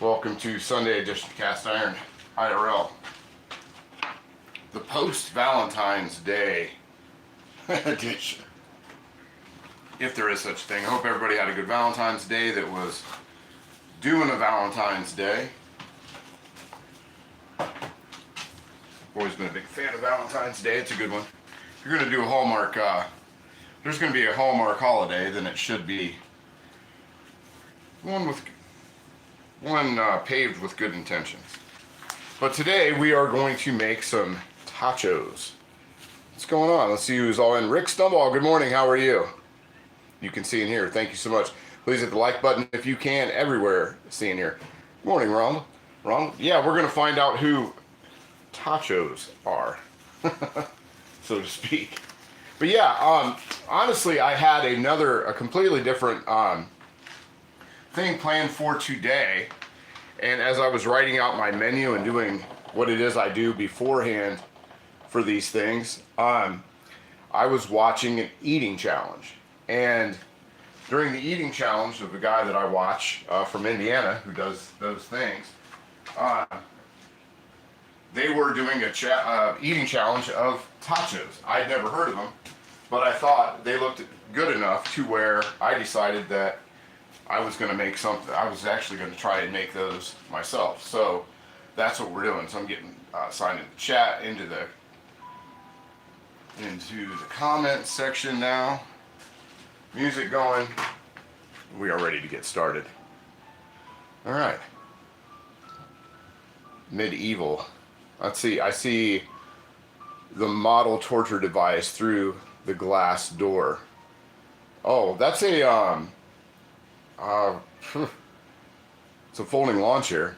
Welcome to Sunday edition of Cast Iron IRL. The post-Valentine's Day edition. If there is such a thing. I hope everybody had a good Valentine's Day that was doing a Valentine's Day. Always been a big fan of Valentine's Day. It's a good one. If you're going to do a Hallmark, there's going to be a Hallmark holiday, then it should be one paved with good intentions. But today we are going to make some tachos. What's going on? Let's see who's all in. Rick Stumble, good morning. How are you? You can see in here. Thank you so much. Please hit the like button if you can. Everywhere, see in here. Good morning, Ronald. Ronald? Yeah, we're going to find out who tachos are, so to speak. But yeah, honestly, I had a completely different thing planned for today, and as I was writing out my menu and doing what it is I do beforehand for these things, I was watching an eating challenge, and during the eating challenge of the guy that I watch from Indiana who does those things, they were doing a eating challenge of tachos. I'd never heard of them, but I thought they looked good enough to where I decided that I was going to make something. I was actually going to try and make those myself. So that's what we're doing. So I'm getting signed in the chat, into the comment section now. Music going. We are ready to get started. All right. Medieval. Let's see. I see the model torture device through the glass door. Oh, that's a it's a folding lawn chair.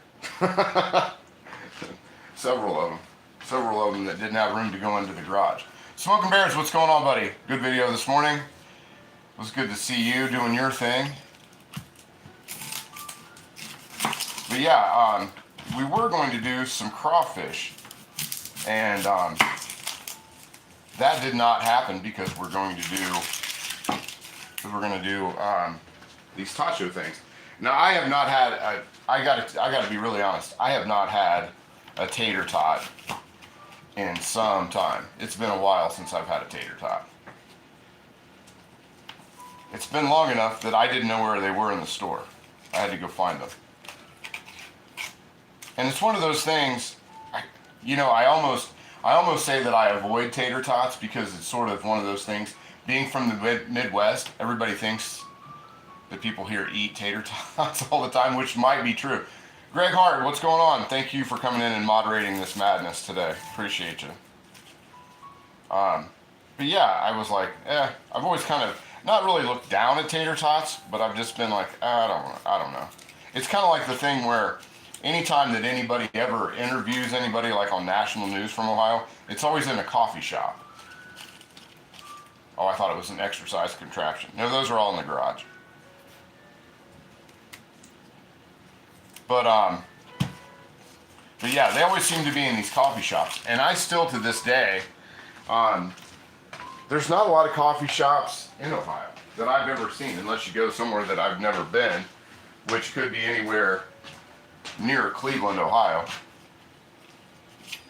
Several of them that didn't have room to go into the garage. Smoking Bears, what's going on, buddy? Good video this morning. It was good to see you doing your thing. But yeah, we were going to do some crawfish, and that did not happen because we're going to do these tacho things. Now, I have not had I gotta be really honest. I have not had a tater tot in some time. It's been a while since I've had a tater tot. It's been long enough that I didn't know where they were in the store. I had to go find them. And it's one of those things, I almost say that I avoid tater tots because it's sort of one of those things. Being from the Midwest, everybody thinks that people here eat tater tots all the time, which might be true. Greg Hart, what's going on? Thank you for coming in and moderating this madness today. Appreciate you. But yeah, I was like, I've always kind of not really looked down at tater tots, but I've just been like, I don't know. It's kind of like the thing where anytime that anybody ever interviews anybody like on national news from Ohio, it's always in a coffee shop. Oh, I thought it was an exercise contraption. No, those are all in the garage. But yeah, they always seem to be in these coffee shops. And I still, to this day, there's not a lot of coffee shops in Ohio that I've ever seen, unless you go somewhere that I've never been, which could be anywhere near Cleveland, Ohio.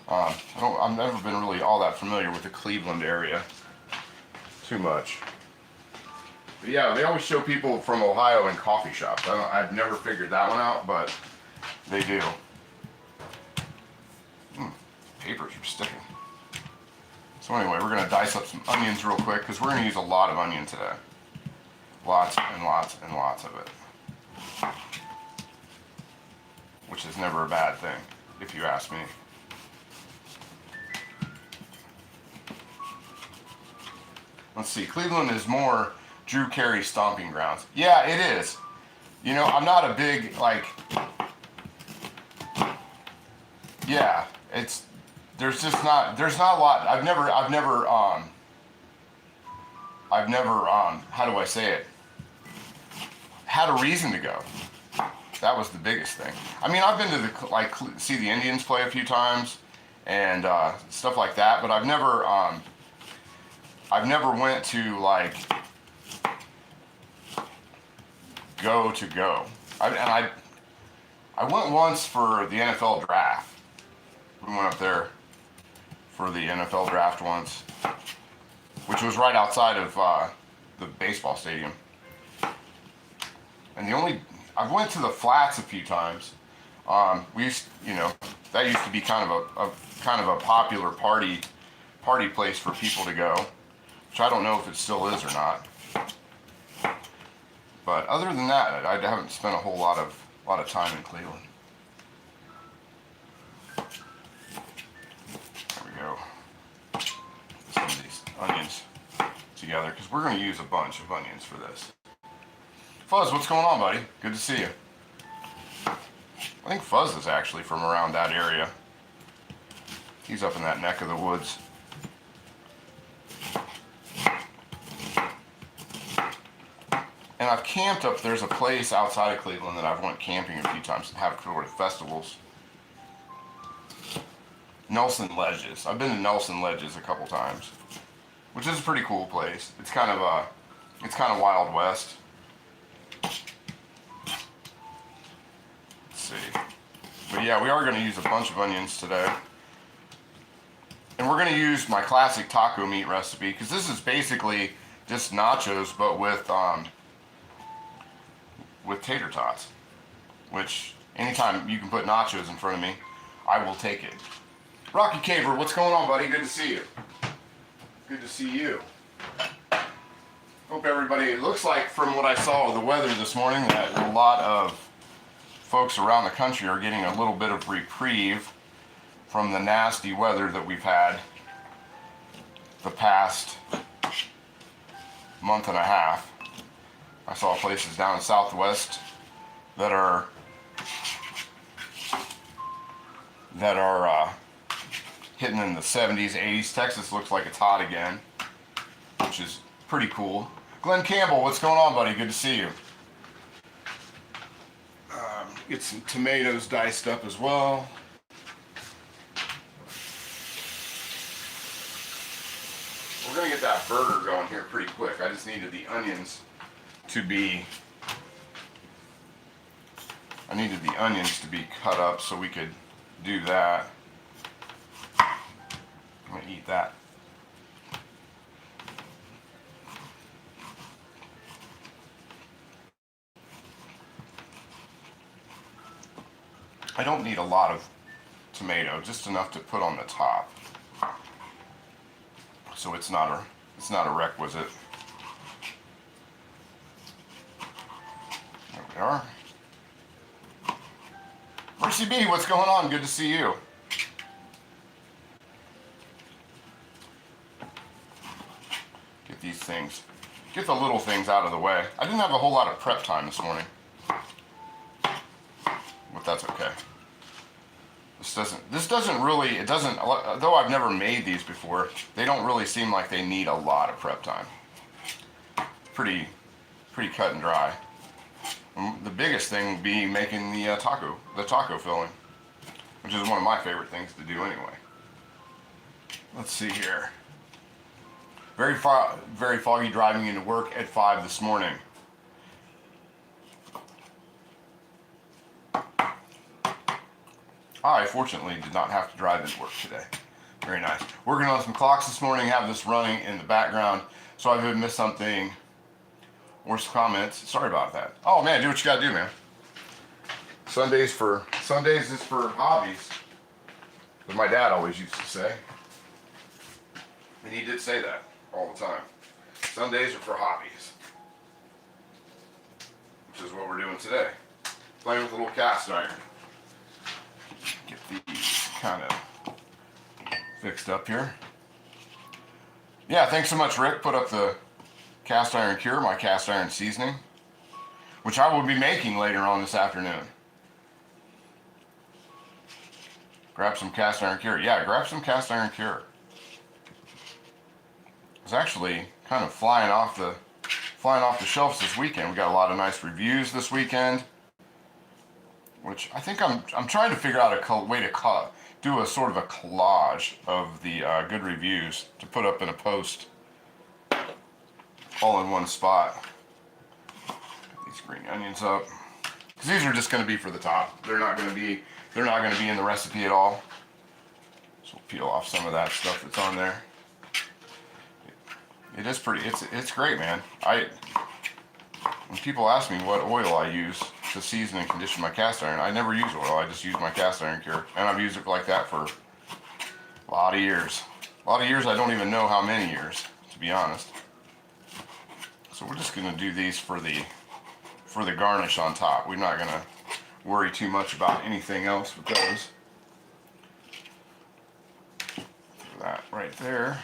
I've never been really all that familiar with the Cleveland area too much. But yeah, they always show people from Ohio in coffee shops. I've never figured that one out, but they do. Papers are sticking. So anyway, we're going to dice up some onions real quick because we're going to use a lot of onion today. Lots and lots and lots of it. Which is never a bad thing, if you ask me. Let's see, Cleveland is more Drew Carey stomping grounds. Yeah, it is. You know, I'm not a big, like, yeah, there's not a lot. I've never, how do I say it? Had a reason to go. That was the biggest thing. I mean, I've been to see the Indians play a few times and stuff like that, but I've never went to like go. I went once for the NFL draft. We went up there for the NFL draft once, which was right outside of the baseball stadium. And I went to the flats a few times. We used, that used to be kind of a popular party place for people to go, which I don't know if it still is or not. But other than that, I haven't spent a whole lot of time in Cleveland. There we go. Put some of these onions together because we're going to use a bunch of onions for this. Fuzz, what's going on, buddy? Good to see you. I think Fuzz is actually from around that area. He's up in that neck of the woods. And I've camped up, there's a place outside of Cleveland that I've went camping a few times and have sort of festivals. Nelson Ledges. I've been to Nelson Ledges a couple times, which is a pretty cool place. It's kind of Wild West. Let's see. But yeah, we are going to use a bunch of onions today. And we're going to use my classic taco meat recipe because this is basically just nachos but with tater tots, which anytime you can put nachos in front of me, I will take it. Rocky Caver, what's going on, buddy? Good to see you. Good to see you. Hope everybody, it looks like from what I saw of the weather this morning that a lot of folks around the country are getting a little bit of reprieve from the nasty weather that we've had the past month and a half. I saw places down in Southwest that are hitting in the 70s, 80s. Texas looks like it's hot again, which is pretty cool. Glenn Campbell, what's going on, buddy? Good to see you. Get some tomatoes diced up as well. We're gonna get that burger going here pretty quick. I just needed the onions to be cut up so we could do that. I'm gonna eat that. I don't need a lot of tomato, just enough to put on the top. So it's not a requisite. There we are. Mercy B, what's going on? Good to see you. Get these things, get the little things out of the way. I didn't have a whole lot of prep time this morning, but that's okay. This doesn't really, though I've never made these before, they don't really seem like they need a lot of prep time. Pretty cut and dry. The biggest thing would be making the taco filling, which is one of my favorite things to do anyway. Let's see here. Very foggy driving into work at 5 this morning. I fortunately did not have to drive into work today. Very nice. Working on some clocks this morning, have this running in the background, so if I missed something or some comments, sorry about that. Oh man, do what you gotta do, man. Sundays is for hobbies, as my dad always used to say. And he did say that all the time. Sundays are for hobbies. Which is what we're doing today. Playing with a little cast iron. Get these kind of fixed up here. Yeah, thanks so much, Rick. Put up the cast iron cure, my cast iron seasoning, which I will be making later on this afternoon. Grab some cast iron cure. Yeah, grab some cast iron cure. It's actually kind of flying off the shelves this weekend. We got a lot of nice reviews this weekend, which I think I'm trying to figure out a way to do a sort of a collage of the good reviews to put up in a post all in one spot. Get these green onions up. because these are just going to be for the top. They're not going to be in the recipe at all. So we'll peel off some of that stuff that's on there. It is pretty. It's great, man. When people ask me what oil I use to season and condition my cast iron, I never use oil. I just use my cast iron cure, and I've used it like that for a lot of years. A lot of years. I don't even know how many years, to be honest. So we're just gonna do these for the garnish on top. We're not gonna worry too much about anything else with those. That right there,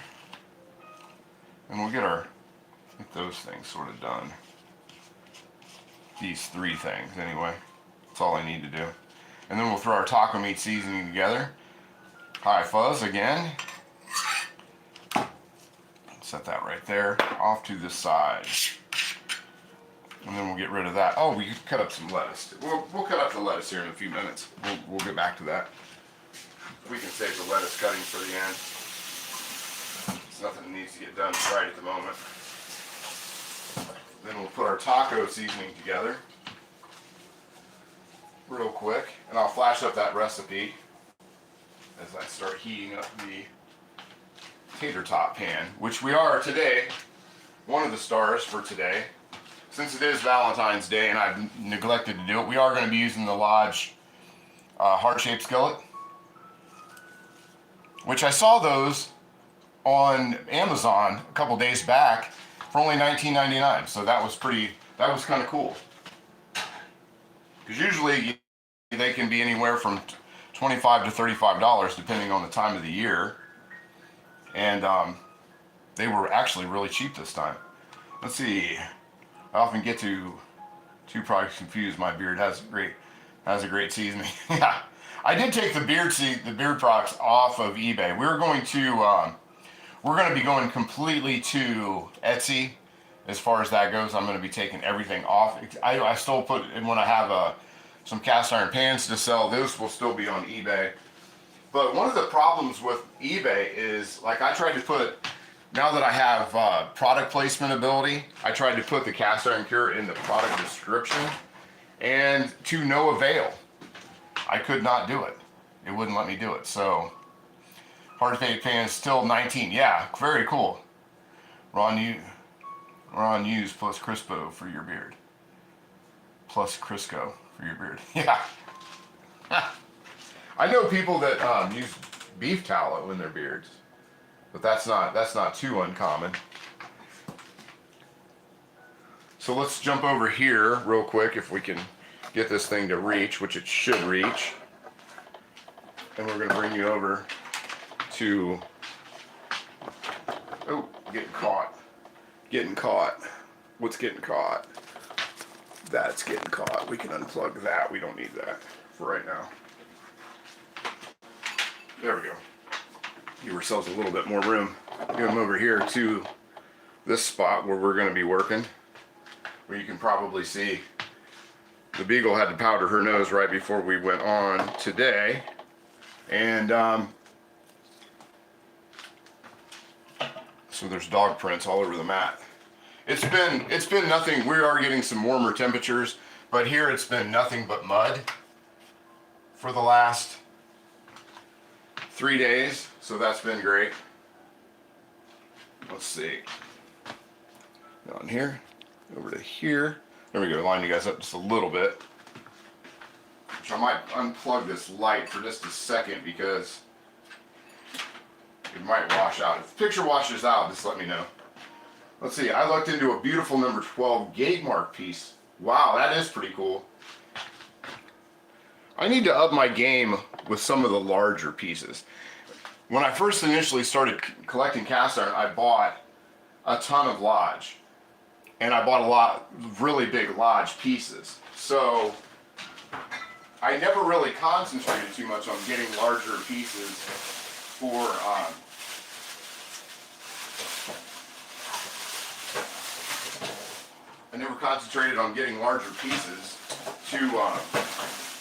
and we'll get those things sort of done. These three things anyway. That's all I need to do. And then we'll throw our taco meat seasoning together. High fuzz again. Set that right there off to the side. And then we'll get rid of that. Oh, we could cut up some lettuce. We'll cut up the lettuce here in a few minutes. We'll get back to that. We can save the lettuce cutting for the end. It's nothing that needs to get done right at the moment. Then we'll put our taco seasoning together real quick, and I'll flash up that recipe as I start heating up the tater tot pan, which we are today, one of the stars for today. Since it is Valentine's Day and I've neglected to do it, we are going to be using the Lodge heart-shaped skillet, which I saw those on Amazon a couple days back for only $19.99, so that was kind of cool. Because usually they can be anywhere from $25 to $35 depending on the time of the year, and they were actually really cheap this time. Let's see. I often get too products confused. My beard has a great seasoning. Yeah, I did take the beard products off of eBay. We're going to be going completely to Etsy as far as that goes. I'm going to be taking everything off. I still put, and when I have some cast iron pans to sell, those will still be on eBay. But one of the problems with eBay is, like, I tried to put, now that I have product placement ability, I tried to put the cast iron cure in the product description, and to no avail. I could not do it. It wouldn't let me do it. So hard fade pan is still 19. Yeah, very cool. Ron Hughes plus Crispo for your beard. Plus Crisco for your beard. Yeah. I know people that use beef tallow in their beards, but that's not too uncommon. So let's jump over here real quick if we can get this thing to reach, which it should reach. And we're going to bring you over to, oh, getting caught. What's getting caught? That's getting caught. We can unplug that. We don't need that for right now. There we go. Give ourselves a little bit more room. Get them over here to this spot where we're going to be working, where you can probably see the Beagle had to powder her nose right before we went on today. And so there's dog prints all over the mat. It's been nothing. We are getting some warmer temperatures, but here it's been nothing but mud for the last 3 days, so that's been great. Let's see. On here, over to here. There we go. Line you guys up just a little bit. Which I might unplug this light for just a second because it might wash out. If the picture washes out, just let me know. Let's see. I looked into a beautiful number 12 gate mark piece. Wow, that is pretty cool. I need to up my game with some of the larger pieces. When I first initially started collecting cast iron, I bought a ton of Lodge. And I bought a lot of really big Lodge pieces. So I never really concentrated too much on getting larger pieces for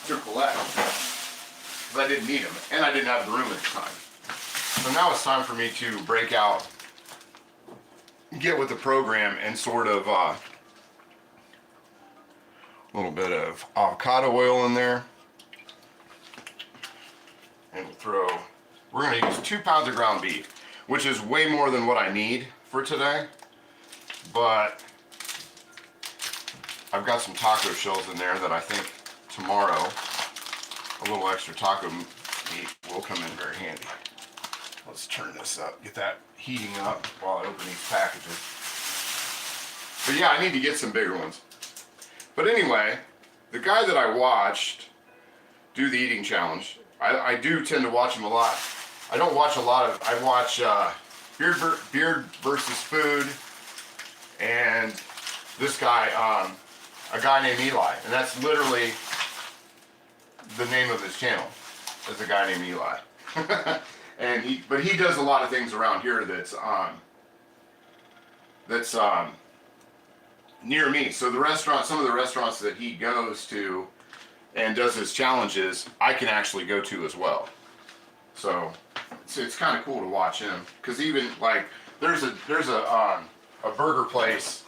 to collect, because I didn't need them, and I didn't have the room at the time. So now it's time for me to break out, get with the program, and sort of A little bit of avocado oil in there. And we're going to use 2 pounds of ground beef, which is way more than what I need for today. But I've got some taco shells in there that I think tomorrow a little extra taco meat will come in very handy. Let's turn this up, get that heating up while I open these packages. But yeah, I need to get some bigger ones. But anyway, the guy that I watched do the eating challenge, I do tend to watch him a lot. I don't watch a lot of, I watch Beard versus Food, and this guy, a guy named Eli, and that's literally the name of his channel, is a guy named Eli. But he does a lot of things around here that's near me. So the restaurant, some of the restaurants that he goes to and does his challenges, I can actually go to as well. So it's kind of cool to watch him, because even like there's a burger place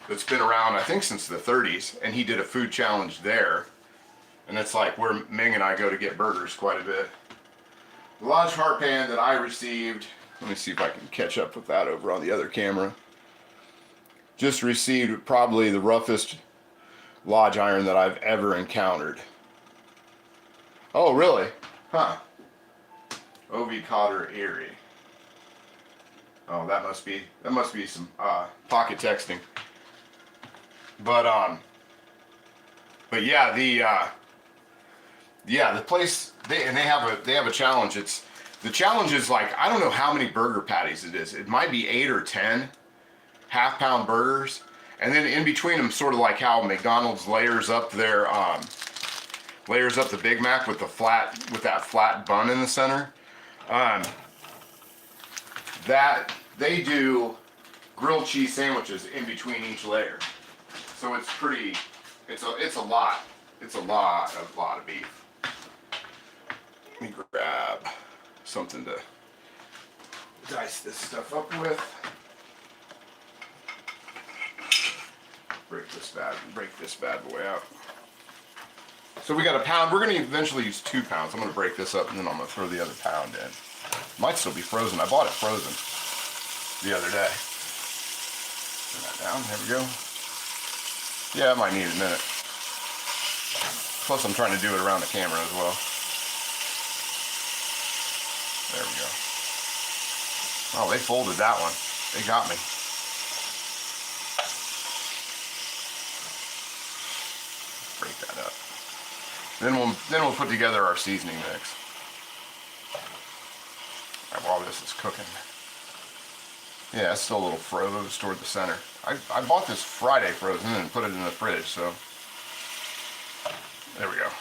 that's been around, I think, since the 30s, and he did a food challenge there, and it's like where Ming and I go to get burgers quite a bit. The Lodge heart pan that I received, let me see if I can catch up with that over on the other camera. Just received probably the roughest Lodge iron that I've ever encountered. Oh, really? Huh. O.V. Cotter Erie. Oh, that must be some pocket texting. But yeah, the place they have a challenge. The challenge is like, I don't know how many burger patties it is. It might be 8 or 10 half-pound burgers, and then in between them, sort of like how McDonald's layers up the Big Mac with that flat bun in the center. That they do grilled cheese sandwiches in between each layer. So it's a lot of beef. Let me grab something to dice this stuff up with. Break this bad boy out. So we got a pound. We're going to eventually use 2 pounds. I'm going to break this up, and then I'm going to throw the other pound in. Might still be frozen. I bought it frozen the other day. Turn that down. There we go. Yeah, it might need a minute. Plus, I'm trying to do it around the camera as well. There we go. Oh, they folded that one. They got me. Break that up. Then we'll put together our seasoning mix. While this is cooking. Yeah, it's still a little frozen toward the center. I bought this Friday frozen and put it in the fridge, so there we go.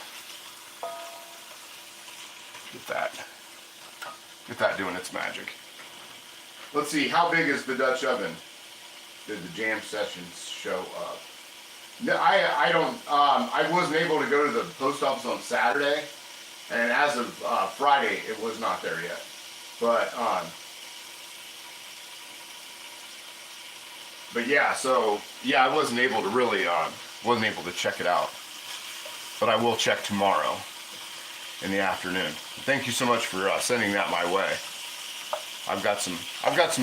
Get that doing its magic. Let's see, how big is the Dutch oven? Did the jam sessions show up? No, I wasn't able to go to the post office on Saturday, and as of Friday, it was not there yet. But yeah, so yeah, I wasn't able to check it out. But I will check tomorrow in the afternoon. Thank you so much for sending that my way. I've got some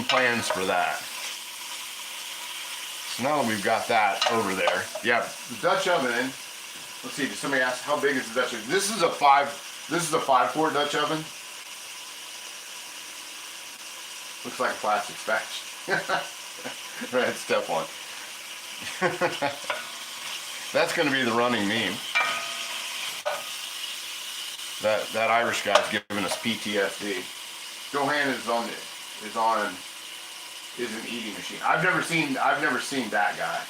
plans for that. So now that we've got that over there, yeah, the Dutch oven. Let's see. Did somebody ask how big is the Dutch oven? This is a 5-quart Dutch oven. Looks like a plastic spatch. Right, step one. That's going to be the running meme. That Irish guy's giving us PTSD. Johan is an eating machine. I've never seen that guy.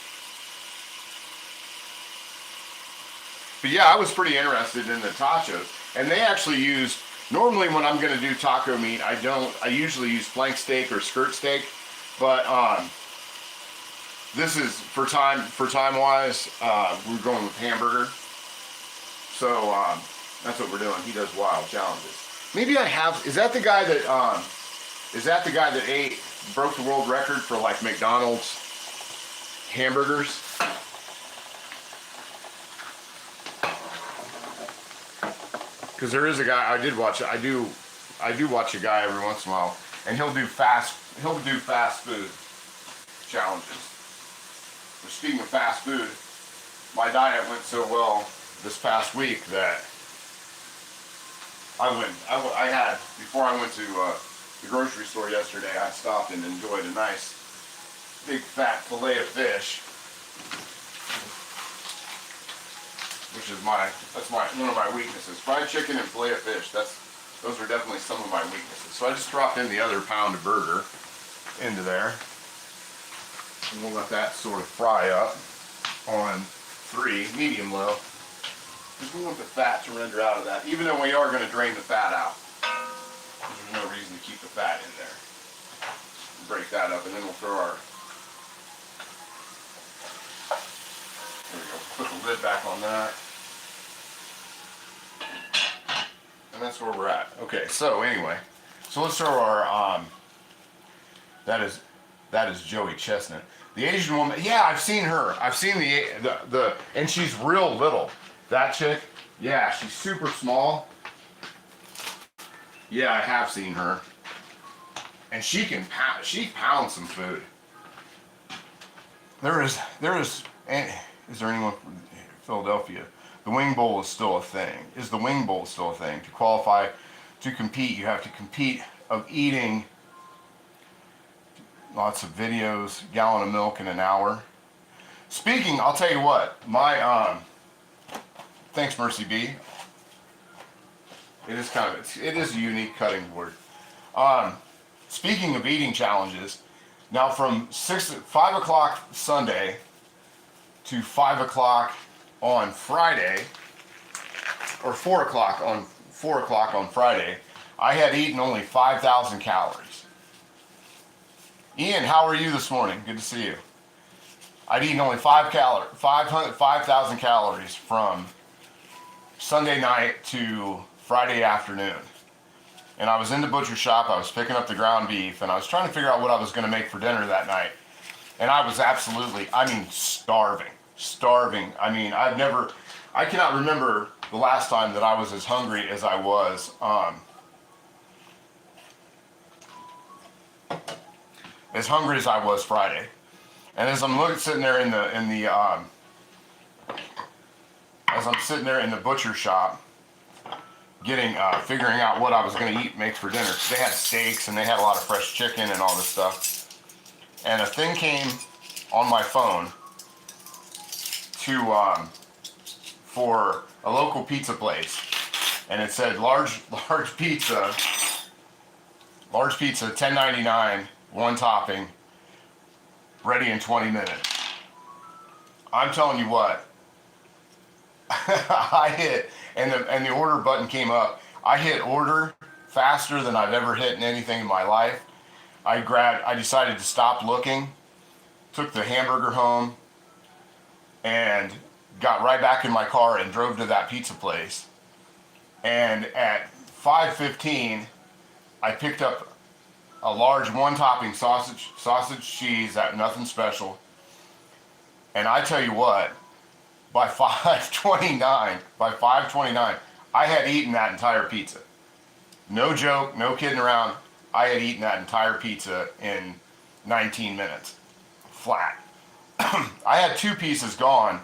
But yeah, I was pretty interested in the tachos, and they actually use. Normally, when I'm going to do taco meat, I usually use flank steak or skirt steak, but this is for time wise. We're going with hamburger, so that's what we're doing. He does wild challenges. Maybe I have. Is that the guy that broke the world record for like McDonald's hamburgers? because there is a guy I do watch a guy every once in a while, and he'll do fast food challenges. But speaking of fast food, my diet went so well this past week that I had, before I went to the grocery store yesterday, I stopped and enjoyed a nice big fat fillet of fish, which is one of my weaknesses. Fried chicken and fillet of fish, those are definitely some of my weaknesses. So I just dropped in the other pound of burger into there, and we'll let that sort of fry up on 3, medium low. Because we want the fat to render out of that, even though we are going to drain the fat out. There's no reason to keep the fat in there. Break that up, and then we'll throw our, there we go, put the lid back on that. And that's where we're at. Okay, so anyway, so let's throw our, that is Joey Chestnut. The Asian woman, yeah, I've seen her. I've seen the and she's real little. That chick, yeah, she's super small. Yeah, I have seen her. And she pounds some food. Is there anyone from Philadelphia? The wing bowl is still a thing. Is the wing bowl still a thing? To qualify to compete, you have to compete of eating lots of videos, gallon of milk in an hour. Speaking, I'll tell you what, my thanks Mercy B. It is a unique cutting board. Speaking of eating challenges, now from 5 o'clock Sunday to 5 o'clock on Friday, or 4 o'clock on Friday, I had eaten only 5,000 calories. Ian, how are you this morning? Good to see you. I'd eaten only 5,000 calories from Sunday night to Friday afternoon. And I was in the butcher shop, I was picking up the ground beef, and I was trying to figure out what I was going to make for dinner that night. And I was absolutely, starving. I cannot remember the last time that I was as hungry as I was Friday. And as I'm sitting there in the butcher shop, figuring out what I was going to make for dinner. They had steaks and they had a lot of fresh chicken and all this stuff. And a thing came on my phone for a local pizza place, and it said large pizza, $10.99, one topping, ready in 20 minutes. I'm telling you what, I hit, and the order button came up. I hit order faster than I've ever hit in anything in my life. I decided to stop looking, took the hamburger home, and got right back in my car and drove to that pizza place. And at 5:15, I picked up a large one-topping sausage cheese, nothing special. And I tell you what, by 5:29, I had eaten that entire pizza. No joke, no kidding around. I had eaten that entire pizza in 19 minutes, flat. I had 2 pieces gone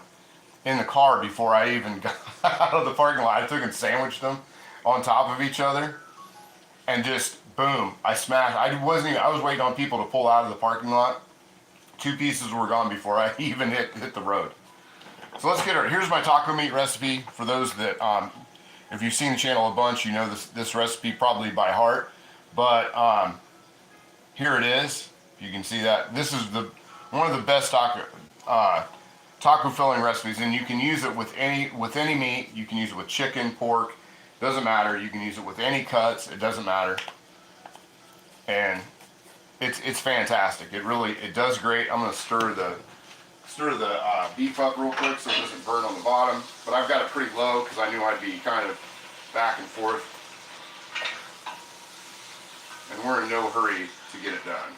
in the car before I even got out of the parking lot. I took and sandwiched them on top of each other, and just boom, I smashed. I was waiting on people to pull out of the parking lot. 2 pieces were gone before I even hit the road. So let's get her. Here's my taco meat recipe. For those that, if you've seen the channel a bunch, you know this recipe probably by heart. But here it is. If you can see that, this is one of the best taco filling recipes, and you can use it with any meat. You can use it with chicken, pork, doesn't matter. You can use it with any cuts. It doesn't matter. And it's fantastic. It does great. I'm gonna stir the beef up real quick so it doesn't burn on the bottom. But I've got it pretty low because I knew I'd be kind of back and forth. And we're in no hurry to get it done.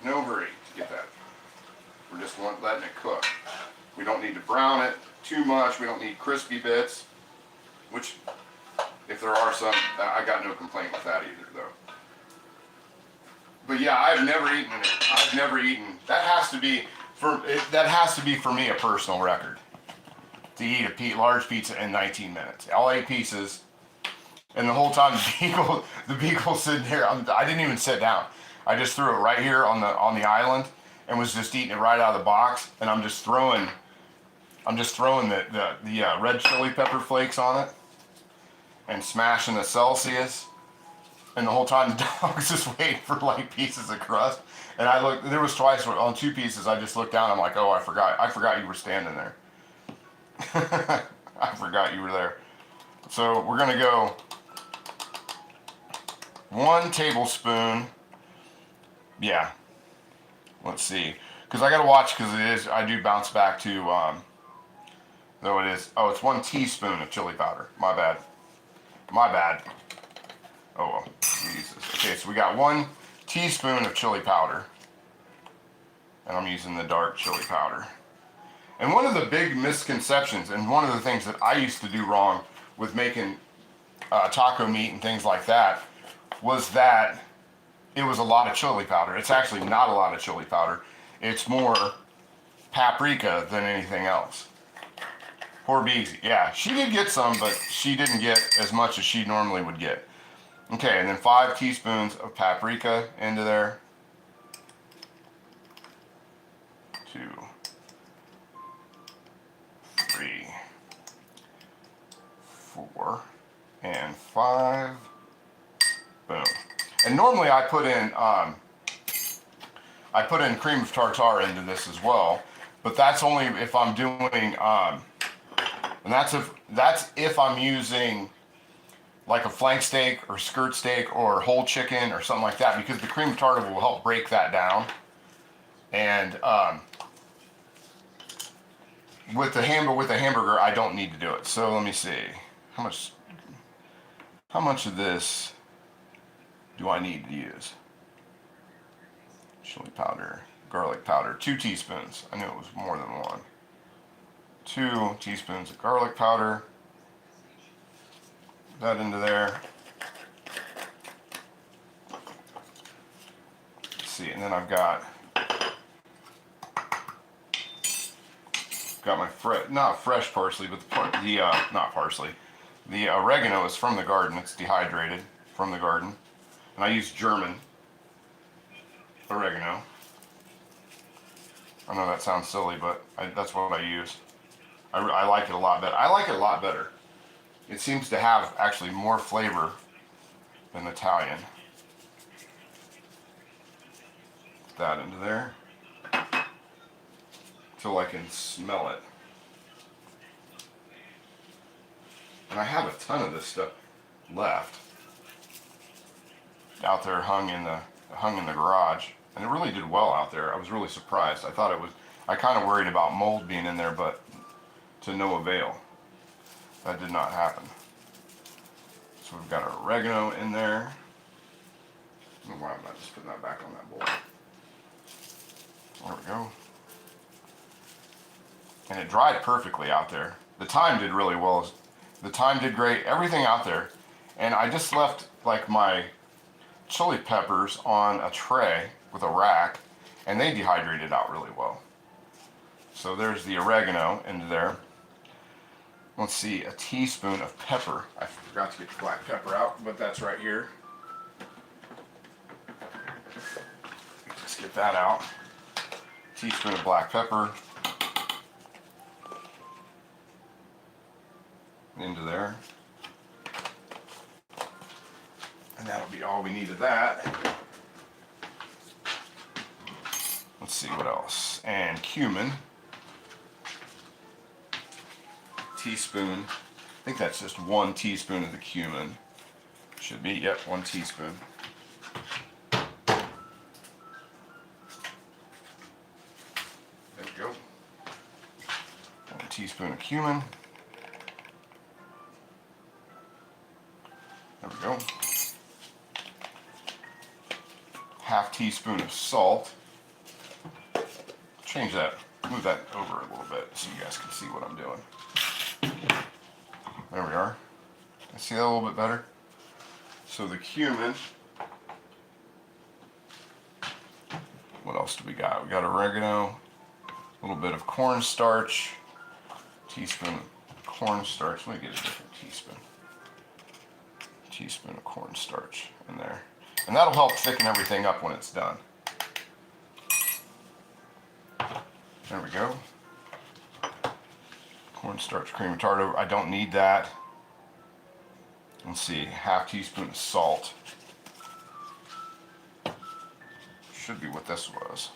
No hurry to get that. We're just letting it cook. We don't need to brown it too much. We don't need crispy bits. which, if there are some, I got no complaint with that either, though. But yeah, I've never eaten it. I've never eaten. That has to be for me a personal record. To eat a large pizza in 19 minutes. All 8 pieces, and the whole time the beagle's sitting here. I didn't even sit down. I just threw it right here on the island, and was just eating it right out of the box. And I'm just throwing the red chili pepper flakes on it, and smashing the Celsius. And the whole time the dog's just waiting for like pieces of crust. And I looked. There was twice on 2 pieces. I just looked down. I'm like, oh, I forgot you were standing there. I forgot you were there. So we're gonna go 1 tablespoon. Yeah. Let's see, because I gotta watch, because I do bounce back to though it is. Oh, it's 1 teaspoon of chili powder. My bad. Oh well. Jesus. Okay, so we got 1 teaspoon of chili powder, and I'm using the dark chili powder. And one of the big misconceptions, and one of the things that I used to do wrong with making taco meat and things like that, was that it was a lot of chili powder. It's actually not a lot of chili powder. It's more paprika than anything else. Poor Beezy. Yeah, she did get some, but she didn't get as much as she normally would get. Okay, and then 5 teaspoons of paprika into there. 2, 3, 4, and 5. Boom. And normally I put in cream of tartar into this as well, but that's only if I'm doing and that's if I'm using like a flank steak or skirt steak or whole chicken or something like that, because the cream of tartar will help break that down. And with the hamburger, I don't need to do it. So let me see, how much of this do I need to use? Chili powder, garlic powder, 2 teaspoons. I knew it was more than 1. 2 teaspoons of garlic powder. That into there. Let's see, and then I've got my not fresh parsley, but not parsley. The oregano is from the garden. It's dehydrated from the garden, and I use German oregano. I know that sounds silly, but that's what I use. I like it a lot better. I like it a lot better. It seems to have actually more flavor than Italian. Put that into there till I can smell it. And I have a ton of this stuff left out there, hung in the garage, and it really did well out there. I was really surprised. I kind of worried about mold being in there, but to no avail. That did not happen. So we've got our oregano in there. I don't know why I'm not just putting that back on that bowl. There we go. And it dried perfectly out there. The thyme did really well. The thyme did great. Everything out there. And I just left like my chili peppers on a tray with a rack, and they dehydrated out really well. So there's the oregano into there. Let's see, a teaspoon of pepper. I forgot to get the black pepper out, but that's right here. Just get that out. Teaspoon of black pepper. Into there. And that'll be all we need of that. Let's see what else. And cumin. Teaspoon. I think that's just 1 teaspoon of the cumin. Should be, yep, 1 teaspoon. There we go. 1 teaspoon of cumin. There we go. Half teaspoon of salt. Change that, move that over a little bit so you guys can see what I'm doing. There we are. See that a little bit better? So the cumin. What else do we got? We got oregano, a little bit of cornstarch, teaspoon of cornstarch. Let me get a different teaspoon. Teaspoon of cornstarch in there. And that'll help thicken everything up when it's done. There we go. Cornstarch, cream of tartar. I don't need that. Let's see, half teaspoon of salt. Should be what this was.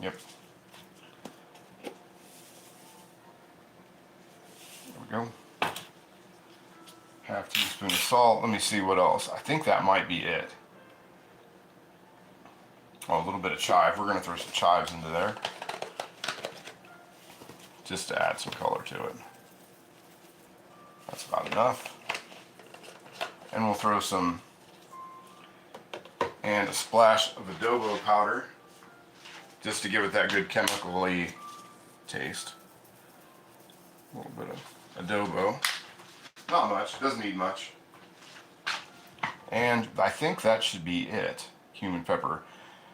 Yep. There we go. Half teaspoon of salt. Let me see what else. I think that might be it. Oh, a little bit of chive. We're going to throw some chives into there, just to add some color to it. That's about enough. And we'll throw some, and a splash of adobo powder, just to give it that good chemically taste. A little bit of adobo. Not much, doesn't need much. And I think that should be it. Cumin, pepper,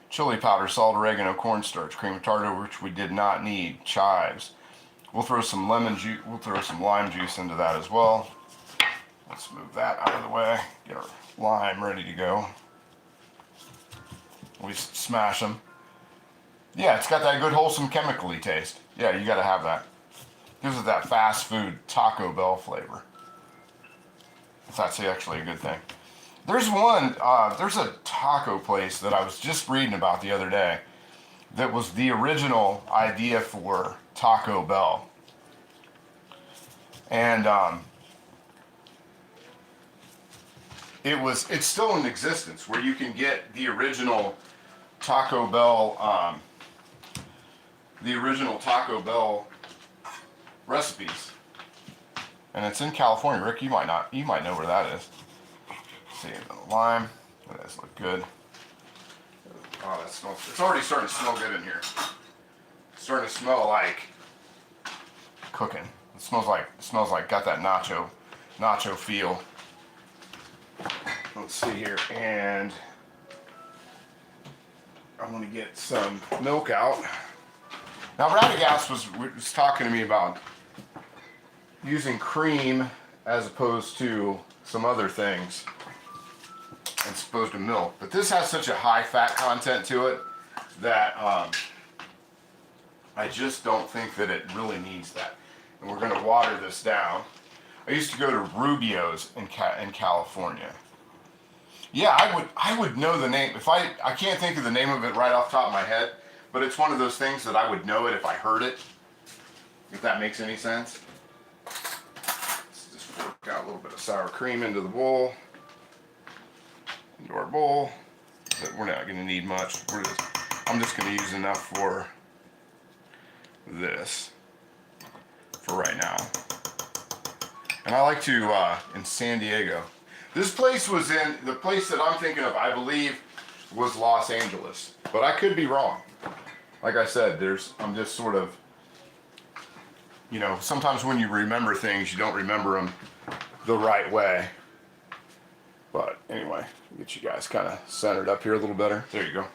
chili powder, salt, oregano, cornstarch, cream of tartar, which we did not need, chives. We'll throw some lemon juice, we'll throw some lime juice into that as well. Let's move that out of the way. Get our lime ready to go. We smash them. Yeah, it's got that good wholesome chemically taste. Yeah, you gotta have that. Gives it that fast food Taco Bell flavor. If that's actually a good thing. There's there's a taco place that I was just reading about the other day that was the original idea for Taco Bell. And it's still in existence, where you can get the original Taco Bell recipes. And it's in California. Rick, you might know where that is. Let's see, the lime. That does look good. Oh, that smells. It's already starting to smell good in here. It's starting to smell like cooking. It smells like got that nacho feel. Let's see here, and I'm gonna get some milk out. Now, Radagast was talking to me about using cream as opposed to some other things, as opposed to milk. But this has such a high fat content to it that I just don't think that it really needs that. And we're going to water this down. I used to go to Rubio's in California. Yeah, I would know the name. If I can't think of the name of it right off the top of my head, but it's one of those things that I would know it if I heard it. If that makes any sense. Let's just work out a little bit of sour cream into the bowl. Into our bowl. But we're not going to need much. I'm just going to use enough for this for right now. And I like to, in San Diego. This place was the place that I'm thinking of, I believe, was Los Angeles. But I could be wrong. Like I said, I'm just sort of, sometimes when you remember things, you don't remember them the right way. But anyway, get you guys kind of centered up here a little better. There you go.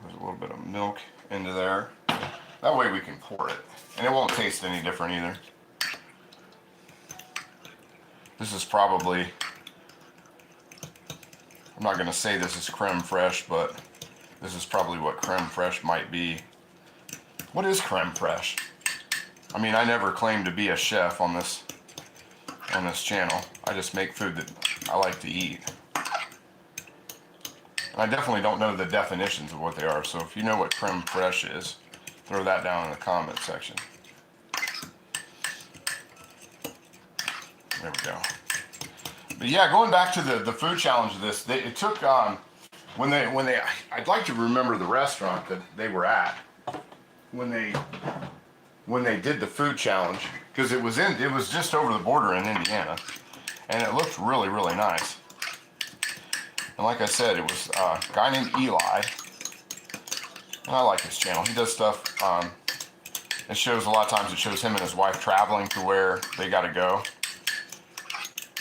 There's a little bit of milk into there. That way we can pour it. And it won't taste any different either. This is probably, I'm not going to say this is creme fraiche, but this is probably what creme fraiche might be. What is creme fraiche? I mean, I never claimed to be a chef on this channel. I just make food that I like to eat. And I definitely don't know the definitions of what they are, so if you know what creme fraiche is, throw that down in the comment section. There we go. But yeah, going back to the food challenge of this, it took when they I'd like to remember the restaurant that they were at when they did the food challenge, because it was just over the border in Indiana, and it looked really, really nice. And like I said, it was a guy named Eli And I like his channel. He does stuff, it shows, a lot of times it shows him and his wife traveling to where they got to go.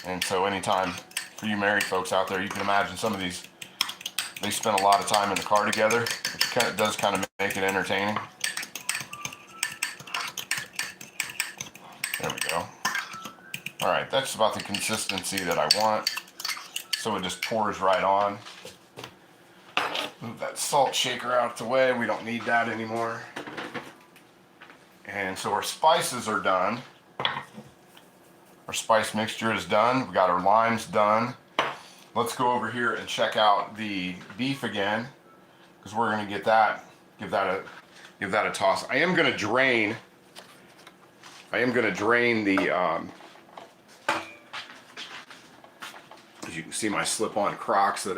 And so anytime, for you married folks out there, you can imagine some of these, they spend a lot of time in the car together, which does kind of make it entertaining. There we go. All right, that's about the consistency that I want. So it just pours right on. Move that salt shaker out the way. We don't need that anymore. And so our spices are done. Our spice mixture is done. We got our limes done. Let's go over here and check out the beef again, because we're going to get that, give that a toss. I am going to drain the, as you can see, my slip-on Crocs,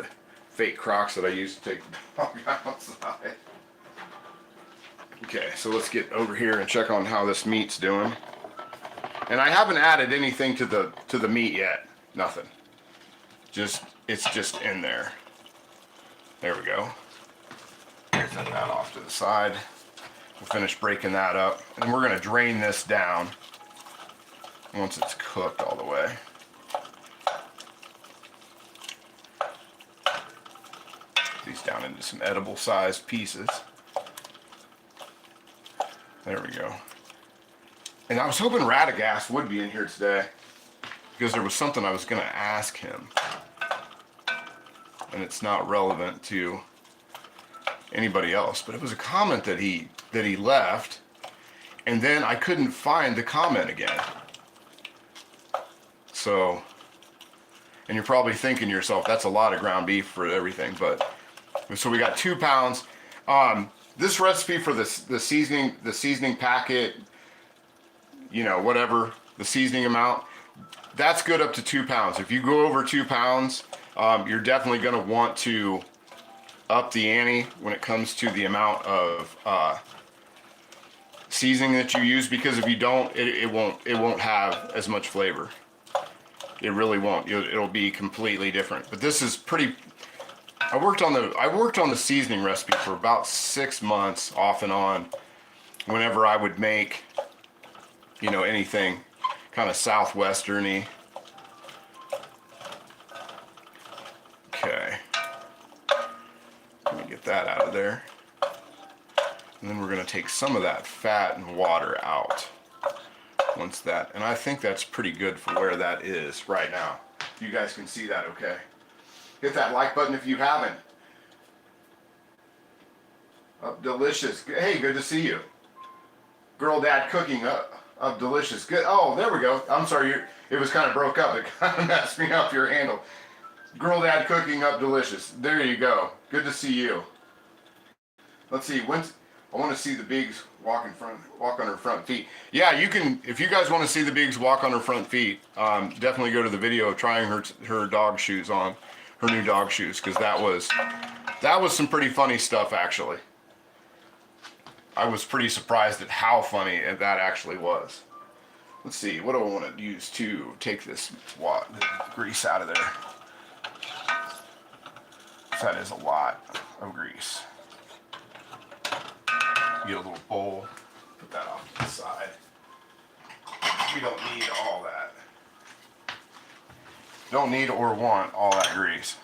fake Crocs that I used to take the dog outside. Okay, so let's get over here and check on how this meat's doing. And I haven't added anything to the meat yet. Nothing. It's just in there. There we go. Set that off to the side. We'll finish breaking that up, and we're gonna drain this down once it's cooked all the way. These down into some edible sized pieces. There we go. And I was hoping Radagast would be in here today, because there was something I was going to ask him, and it's not relevant to anybody else, but it was a comment that he left, and then I couldn't find the comment again. So, and you're probably thinking to yourself, that's a lot of ground beef for everything, but so we got 2 pounds. This recipe for the seasoning packet, you know, whatever the seasoning amount, that's good up to 2 pounds. If you go over 2 pounds, you're definitely going to want to up the ante when it comes to the amount of seasoning that you use, because if you don't, it won't have as much flavor. It really won't. It'll be completely different. But this is pretty. I worked on the seasoning recipe for about 6 months, off and on, whenever I would make, you know, anything kind of southwestern-y. Okay. Let me get that out of there. And then we're going to take some of that fat and water out. Once that, and I think that's pretty good for where that is right now. You guys can see that okay. Hit that like button if you haven't. Up delicious. Hey, good to see you. Girl Dad cooking up delicious. Good. Oh, there we go. I'm sorry, it was kind of broke up. It kind of messed me up, your handle. Girl Dad cooking up delicious. There you go. Good to see you. Let's see. I want to see the Bigs walk on her front feet. Yeah, you can. If you guys want to see the Bigs walk on her front feet, definitely go to the video of trying her dog shoes on, her new dog shoes, because that was some pretty funny stuff actually. I was pretty surprised at how funny that actually was. Let's see, what do I want to use to take this grease out of there? That is a lot of grease. Get a little bowl, put that off to the side. We don't need all that. Don't need or want all that grease.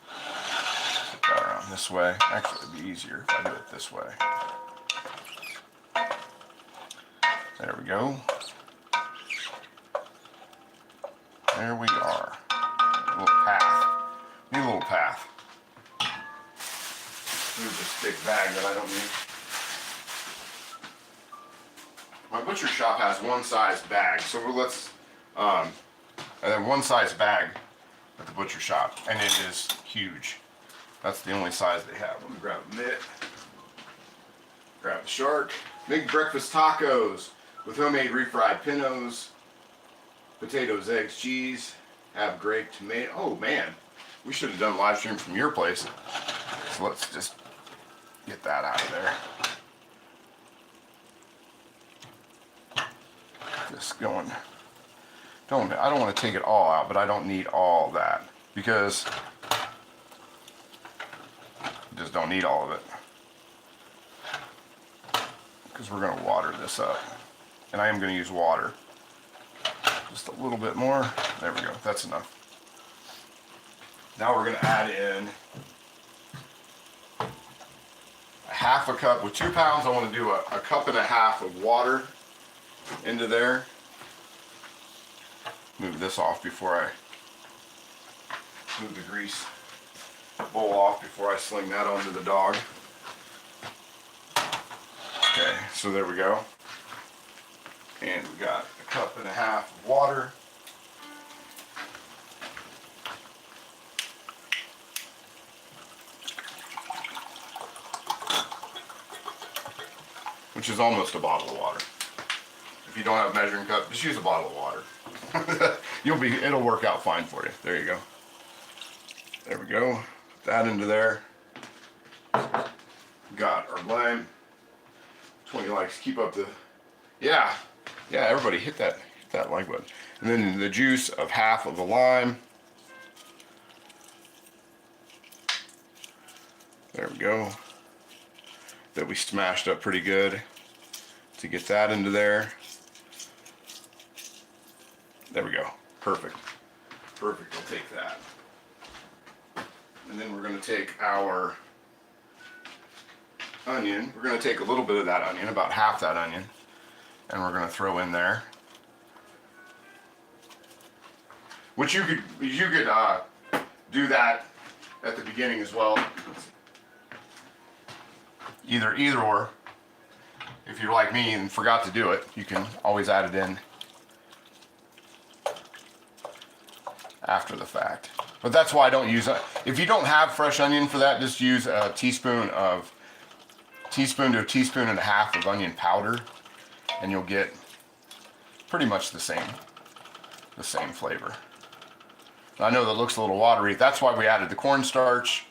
Put that around this way. Actually, it'd be easier if I do it this way. There we go. There we are. A little path. Need a little path. Move this big bag that I don't need. My butcher shop has one size bag, so let's, and then one size bag at the butcher shop, and it is huge. That's the only size they have. Let me grab a mitt, grab the shark. Big breakfast tacos with homemade refried pintos, potatoes, eggs, cheese, have grape tomato. Oh man, we should have done a live stream from your place. So let's just get that out of there. Just going, I don't want to take it all out, but I don't need all that, because I just don't need all of it. because we're going to water this up. And I am going to use water. Just a little bit more. There we go. That's enough. Now we're going to add in a half a cup. With 2 pounds, I want to do a cup and a half of water into there. Move this off before I move the grease bowl off before I sling that onto the dog. Okay, so there we go. And we got a cup and a half of water. Which is almost a bottle of water. If you don't have a measuring cup, just use a bottle of water. It'll work out fine for you. There you go. There we go. Put that into there. Got our lime. 20 likes. Keep up the. Yeah, everybody hit that like button. And then the juice of half of the lime. There we go. That we smashed up pretty good to get that into there. There we go. Perfect. Perfect. We'll take that. And then we're going to take our onion. We're going to take a little bit of that onion, about half that onion, and we're going to throw in there. Which you could do that at the beginning as well. Either or. If you're like me and forgot to do it, you can always add it in after the fact. But that's why I don't use it. If you don't have fresh onion for that, just use a teaspoon to a teaspoon and a half of onion powder, and you'll get pretty much the same flavor. I know that looks a little watery. That's why we added the cornstarch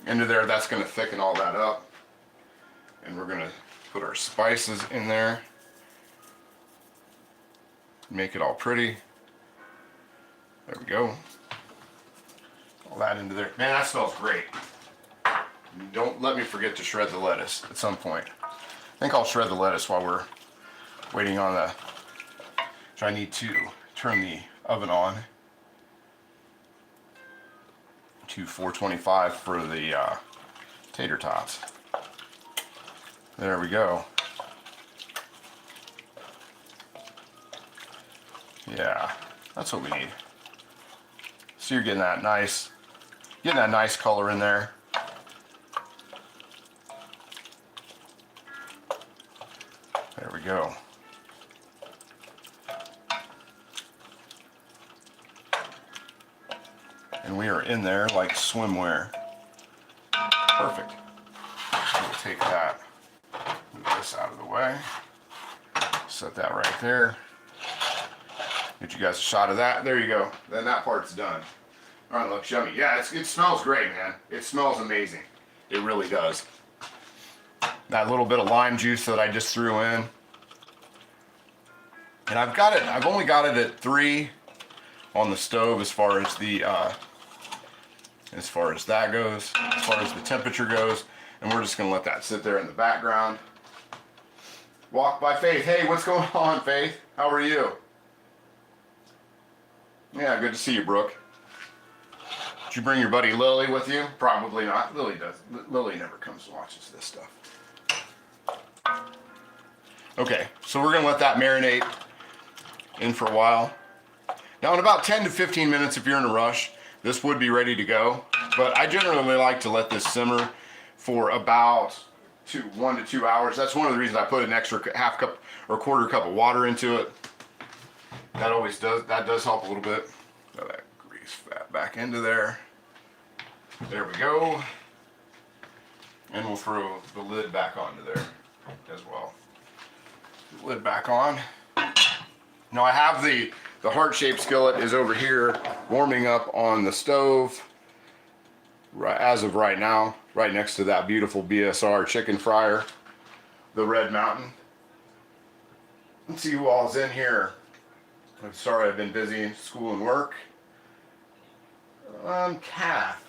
into there. That's going to thicken all that up. And we're going to put our spices in there. Make it all pretty. There we go. All that into there. Man, that smells great. Don't let me forget to shred the lettuce at some point. I think I'll shred the lettuce while we're waiting on the... So I need to turn the oven on to 425 for the tater tots. There we go. Yeah, that's what we need. So you're getting that nice color in there. There we go. And we are in there like swimwear. Perfect. We'll take that, move this out of the way, set that right there. Get you guys a shot of that. There you go. Then that part's done. All right, looks yummy. Yeah, it smells great, man. It smells amazing. It really does. That little bit of lime juice that I just threw in. And I've only got it at 3 on the stove as far as that goes, as far as the temperature goes. And we're just gonna let that sit there in the background. Walk by Faith. Hey, what's going on, Faith? How are you? Yeah, good to see you, Brooke. Did you bring your buddy Lily with you? Probably not. Lily does. Lily never comes and watches this stuff. Okay, so we're gonna let that marinate in for a while. Now in about 10 to 15 minutes, if you're in a rush, this would be ready to go. But I generally like to let this simmer for about 1 to 2 hours. That's one of the reasons I put an extra half cup or quarter cup of water into it. That does help a little bit. Throw that grease fat back into there. There we go. And we'll throw the lid back onto there as well. The lid back on. Now I have the heart-shaped skillet is over here warming up on the stove as of right now, right next to that beautiful BSR chicken fryer, the Red Mountain. Let's see who all's in here. I'm sorry, I've been busy in school and work. Kath.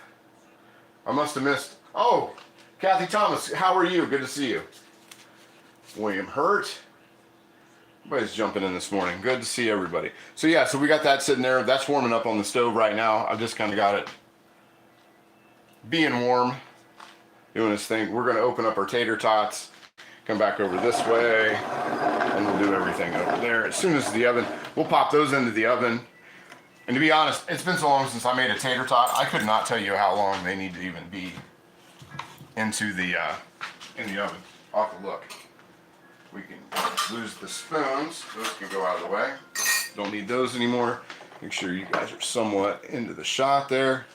I must have missed. Oh, Kathy Thomas, how are you? Good to see you. William Hurt. Everybody's jumping in this morning. Good to see everybody. So yeah, so we got that sitting there. That's warming up on the stove right now. I've just kind of got it being warm, doing this thing. We're going to open up our tater tots, come back over this way, and we'll do everything over there. As soon as the oven, we'll pop those into the oven. And to be honest, it's been so long since I made a tater tot, I could not tell you how long they need to even be into the in the oven. I'll have to look. We can lose the spoons. Those can go out of the way. Don't need those anymore. Make sure you guys are somewhat into the shot there.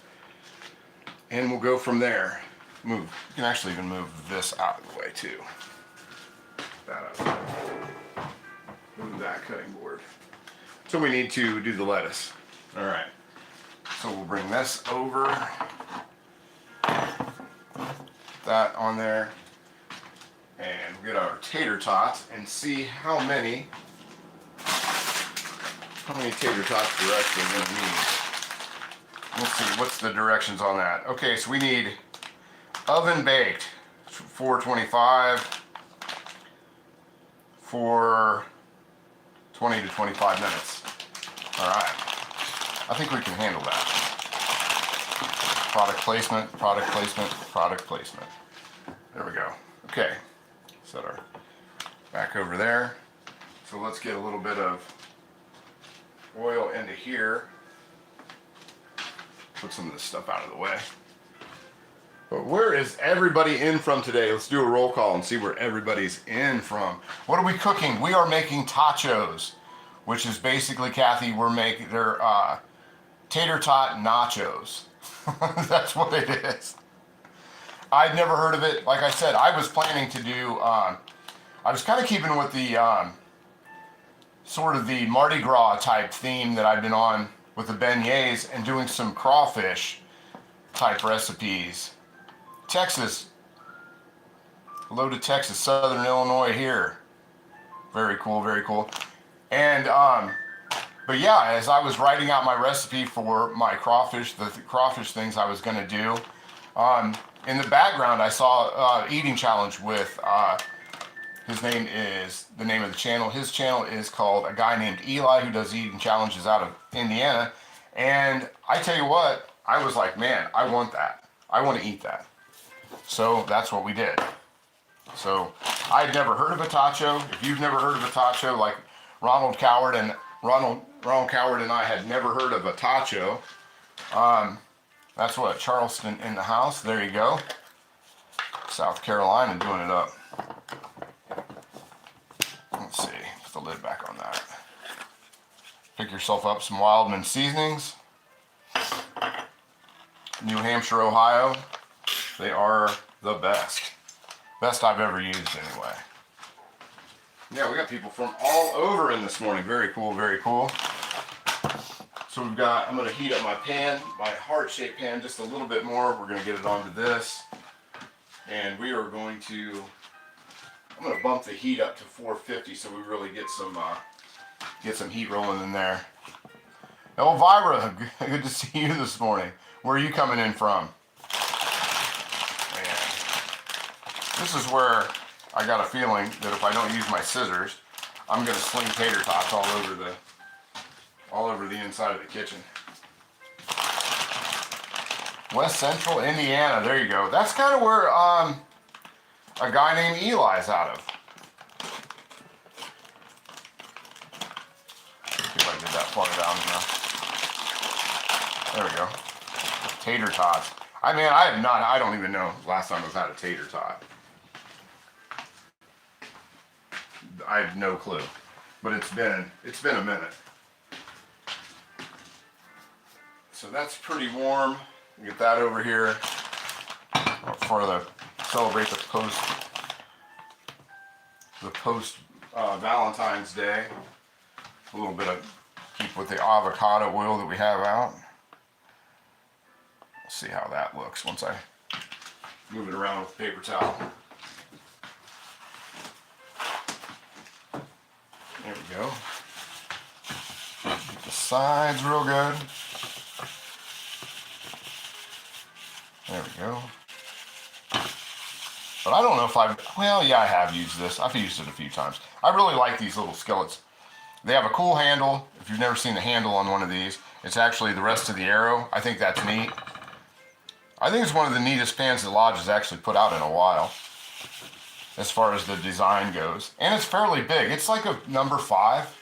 And we'll go from there. Move. You can actually even move this out of the way too. That out of the way. Move that cutting board. So we need to do the lettuce. All right. So we'll bring this over. That on there. And we'll get our tater tots and see how many tater tots we're actually going to need. Let's see, what's the directions on that? Okay, so we need oven baked, 425 for 20 to 25 minutes. All right, I think we can handle that. Product placement, product placement, product placement. There we go. Okay, set our back over there. So let's get a little bit of oil into here. Put some of this stuff out of the way. But where is everybody in from today? Let's do a roll call and see where everybody's in from. What are we cooking? We are making tachos, which is basically, Kathy, they're tater tot nachos. That's what it is. I'd never heard of it. Like I said, I was planning to do, I was kind of keeping with the, sort of the Mardi Gras type theme that I've been on with the beignets and doing some crawfish type recipes. Texas. Hello to Texas, Southern Illinois here. Very cool, very cool. And, but yeah, as I was writing out my recipe for my crawfish, the crawfish things I was gonna do, in the background I saw eating challenge with, his name is, the name of the channel, his channel is called a guy named Eli who does eating challenges out of Indiana. And I tell you what, I was like, man, I want that. I want to eat that. So that's what we did. So I'd never heard of a tacho. If you've never heard of a tacho, like Ronald Coward and I had never heard of a tacho. That's what, Charleston in the house. There you go. South Carolina doing it up. Let's see, put the lid back on that. Pick yourself up some Wildman seasonings. New Hampshire, Ohio. They are the best. Best I've ever used anyway. Yeah, we got people from all over in this morning. Very cool, very cool. So we've got, I'm gonna heat up my pan, my heart-shaped pan just a little bit more. We're gonna get it onto this. And we are going to, I'm gonna bump the heat up to 450 so we really get some heat rolling in there. Elvira, good to see you this morning. Where are you coming in from? Man, this is where I got a feeling that if I don't use my scissors, I'm gonna sling tater tots all over the inside of the kitchen. West Central Indiana, there you go. That's kind of where a guy named Eli's out of. See if I can get that far down enough. There we go. Tater tots. I mean, I don't even know last time I've had a tater tot. I have no clue. But it's been a minute. So that's pretty warm. Get that over here for the celebrate the post Valentine's Day. A little bit of keep with the avocado oil that we have out. Let's see how that looks once I move it around with a paper towel. There we go. Get the sides real good. There we go. But I don't know if well, yeah, I have used this. I've used it a few times. I really like these little skillets. They have a cool handle. If you've never seen the handle on one of these, it's actually the rest of the arrow. I think that's neat. I think it's one of the neatest pans that Lodge has actually put out in a while, as far as the design goes. And it's fairly big. It's like a number 5.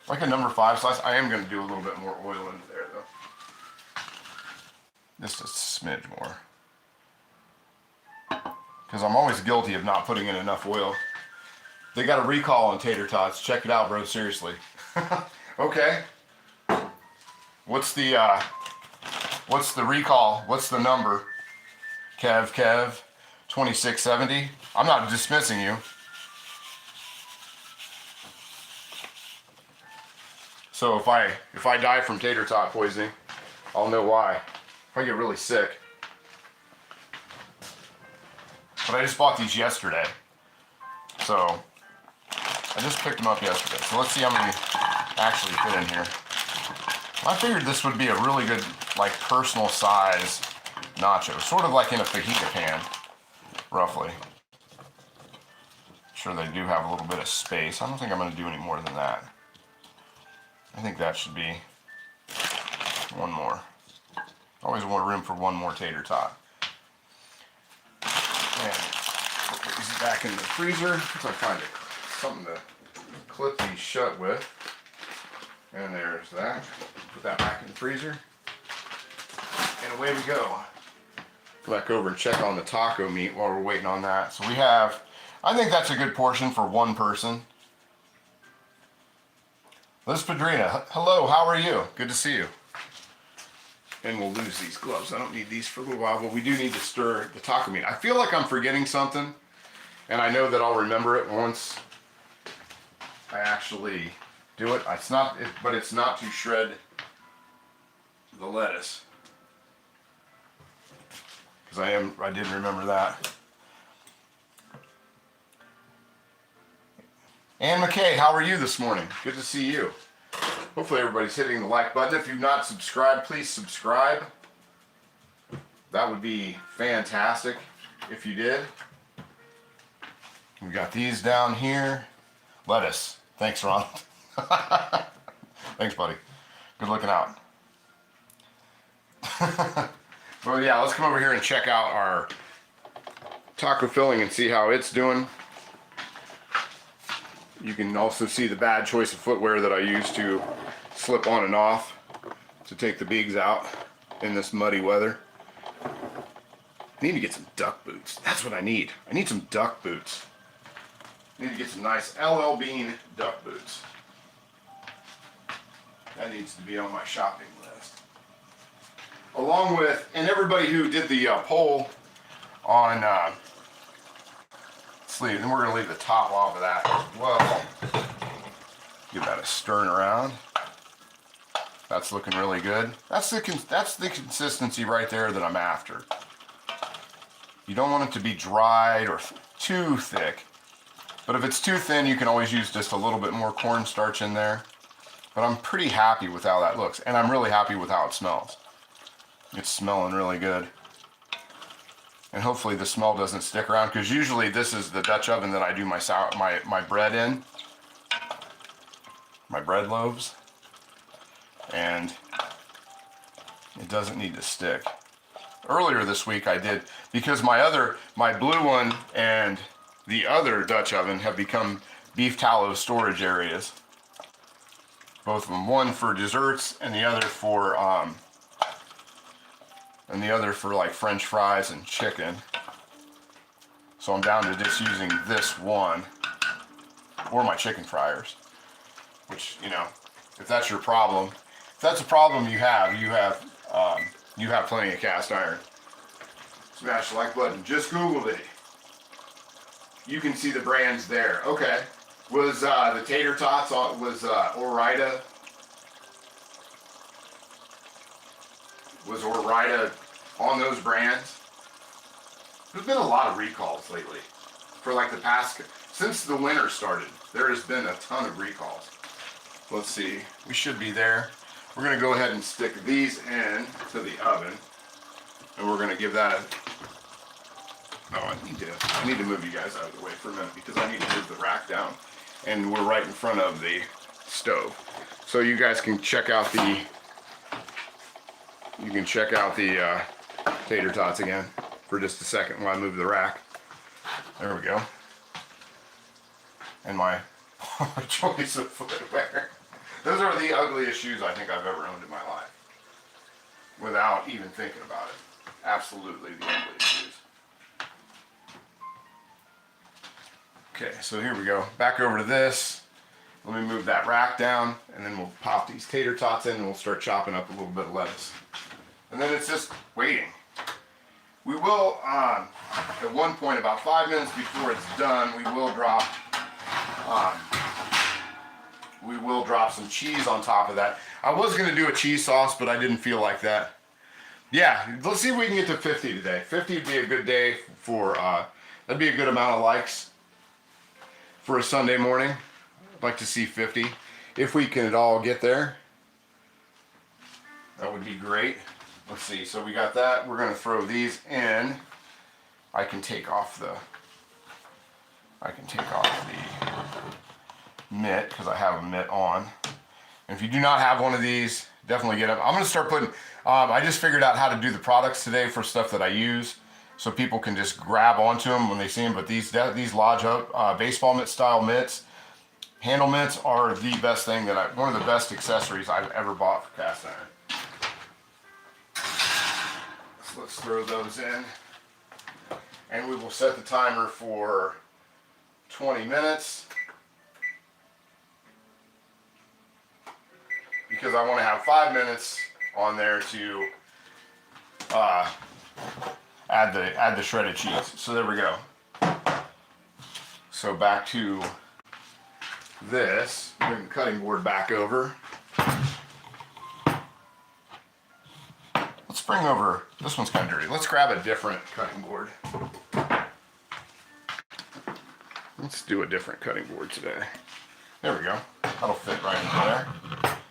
Like a number 5 size. I am going to do a little bit more oil into there, though. Just a smidge more. Because I'm always guilty of not putting in enough oil. They got a recall on tater tots. Check it out, bro. Seriously. Okay. What's the recall? What's the number? Kev, 2670. I'm not dismissing you. So if I die from tater tot poisoning, I'll know why. If I get really sick. But I just bought these yesterday. So I just picked them up yesterday. So let's see how many actually fit in here. I figured this would be a really good, like, personal size nacho. Sort of like in a fajita pan, roughly. Sure, they do have a little bit of space. I don't think I'm going to do any more than that. I think that should be one more. Always want room for one more tater tot. And put these back in the freezer until I find something to clip these shut with. And there's that. Put that back in the freezer. And away we go. Go back over and check on the taco meat while we're waiting on that. So we have, I think that's a good portion for one person. Liz Padrina, hello, how are you? Good to see you. And we'll lose these gloves. I don't need these for a little while, but we do need to stir the taco meat. I feel like I'm forgetting something, and I know that I'll remember it once I actually do it. But it's not to shred the lettuce. Because I did remember that. Ann McKay, how are you this morning? Good to see you. Hopefully everybody's hitting the like button. If you've not subscribed, please subscribe. That would be fantastic if you did. We got these down here. Lettuce. Thanks, Ron. Thanks, buddy. Good looking out. Well, yeah, let's come over here and check out our taco filling and see how it's doing. You can also see the bad choice of footwear that I use to slip on and off to take the beads out in this muddy weather. I need to get some duck boots. That's what I need. I need some duck boots. I need to get some nice LL Bean duck boots. That needs to be on my shopping list. Along with, and everybody who did the poll on sleeve, and we're going to leave the top off of that as well. Give that a stirring around. That's looking really good. That's the consistency right there that I'm after. You don't want it to be dried or too thick. But if it's too thin, you can always use just a little bit more cornstarch in there. But I'm pretty happy with how that looks. And I'm really happy with how it smells. It's smelling really good. And hopefully the smell doesn't stick around, because usually this is the Dutch oven that I do my bread in. My bread loaves. And it doesn't need to stick. Earlier this week I did, because my blue one and the other Dutch oven have become beef tallow storage areas. Both of them, one for desserts and the other for like French fries and chicken. So I'm down to just using this one, or my chicken fryers. Which, you know, if that's your problem, if that's a problem you have plenty of cast iron. Smash the like button. Just Googled it. You can see the brands there. Okay. Was the tater tots on, was Ore-Ida on those brands? There's been a lot of recalls lately. For like the past, since the winter started, there has been a ton of recalls. Let's see, we should be there. We're gonna go ahead and stick these in to the oven, and we're gonna give that Oh, I need to move you guys out of the way for a minute because I need to move the rack down. And we're right in front of the stove. So you guys can check out the tater tots again for just a second while I move the rack. There we go. And my choice of footwear. Those are the ugliest shoes I think I've ever owned in my life. Without even thinking about it. Absolutely the ugliest shoes. Okay, so here we go. Back over to this. Let me move that rack down, and then we'll pop these tater tots in, and we'll start chopping up a little bit of lettuce. And then it's just waiting. We will, at one point, about 5 minutes before it's done, we will drop some cheese on top of that. I was going to do a cheese sauce, but I didn't feel like that. Yeah, let's see if we can get to 50 today. 50 would be a good day for, that'd be a good amount of likes for a Sunday morning. I'd like to see 50. If we can at all get there, that would be great. Let's see, so we got that. We're gonna throw these in. I can take off the mitt because I have a mitt on. And if you do not have one of these, definitely get them. I'm gonna start putting, I just figured out how to do the products today for stuff that I use, so people can just grab onto them when they see them. But these Lodge Up baseball mitt style mitts, handle mitts are the best thing one of the best accessories I've ever bought for cast iron. So let's throw those in. And we will set the timer for 20 minutes. Because I want to have 5 minutes on there to add the shredded cheese. So there we go. So back to this. Bring the cutting board back over. Let's bring over, this one's kind of dirty. Let's grab a different cutting board. Let's do a different cutting board today. There we go. That'll fit right into there.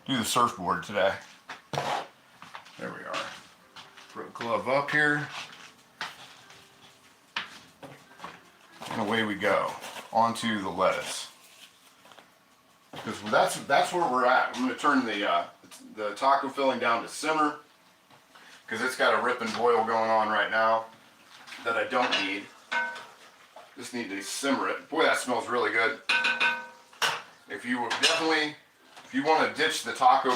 Do the surfboard today. There we are. Throw the glove up here. And away we go. Onto the lettuce. Because that's where we're at. I'm going to turn the taco filling down to simmer. Because it's got a rip and boil going on right now that I don't need. Just need to simmer it. Boy, that smells really good. If you want to ditch the taco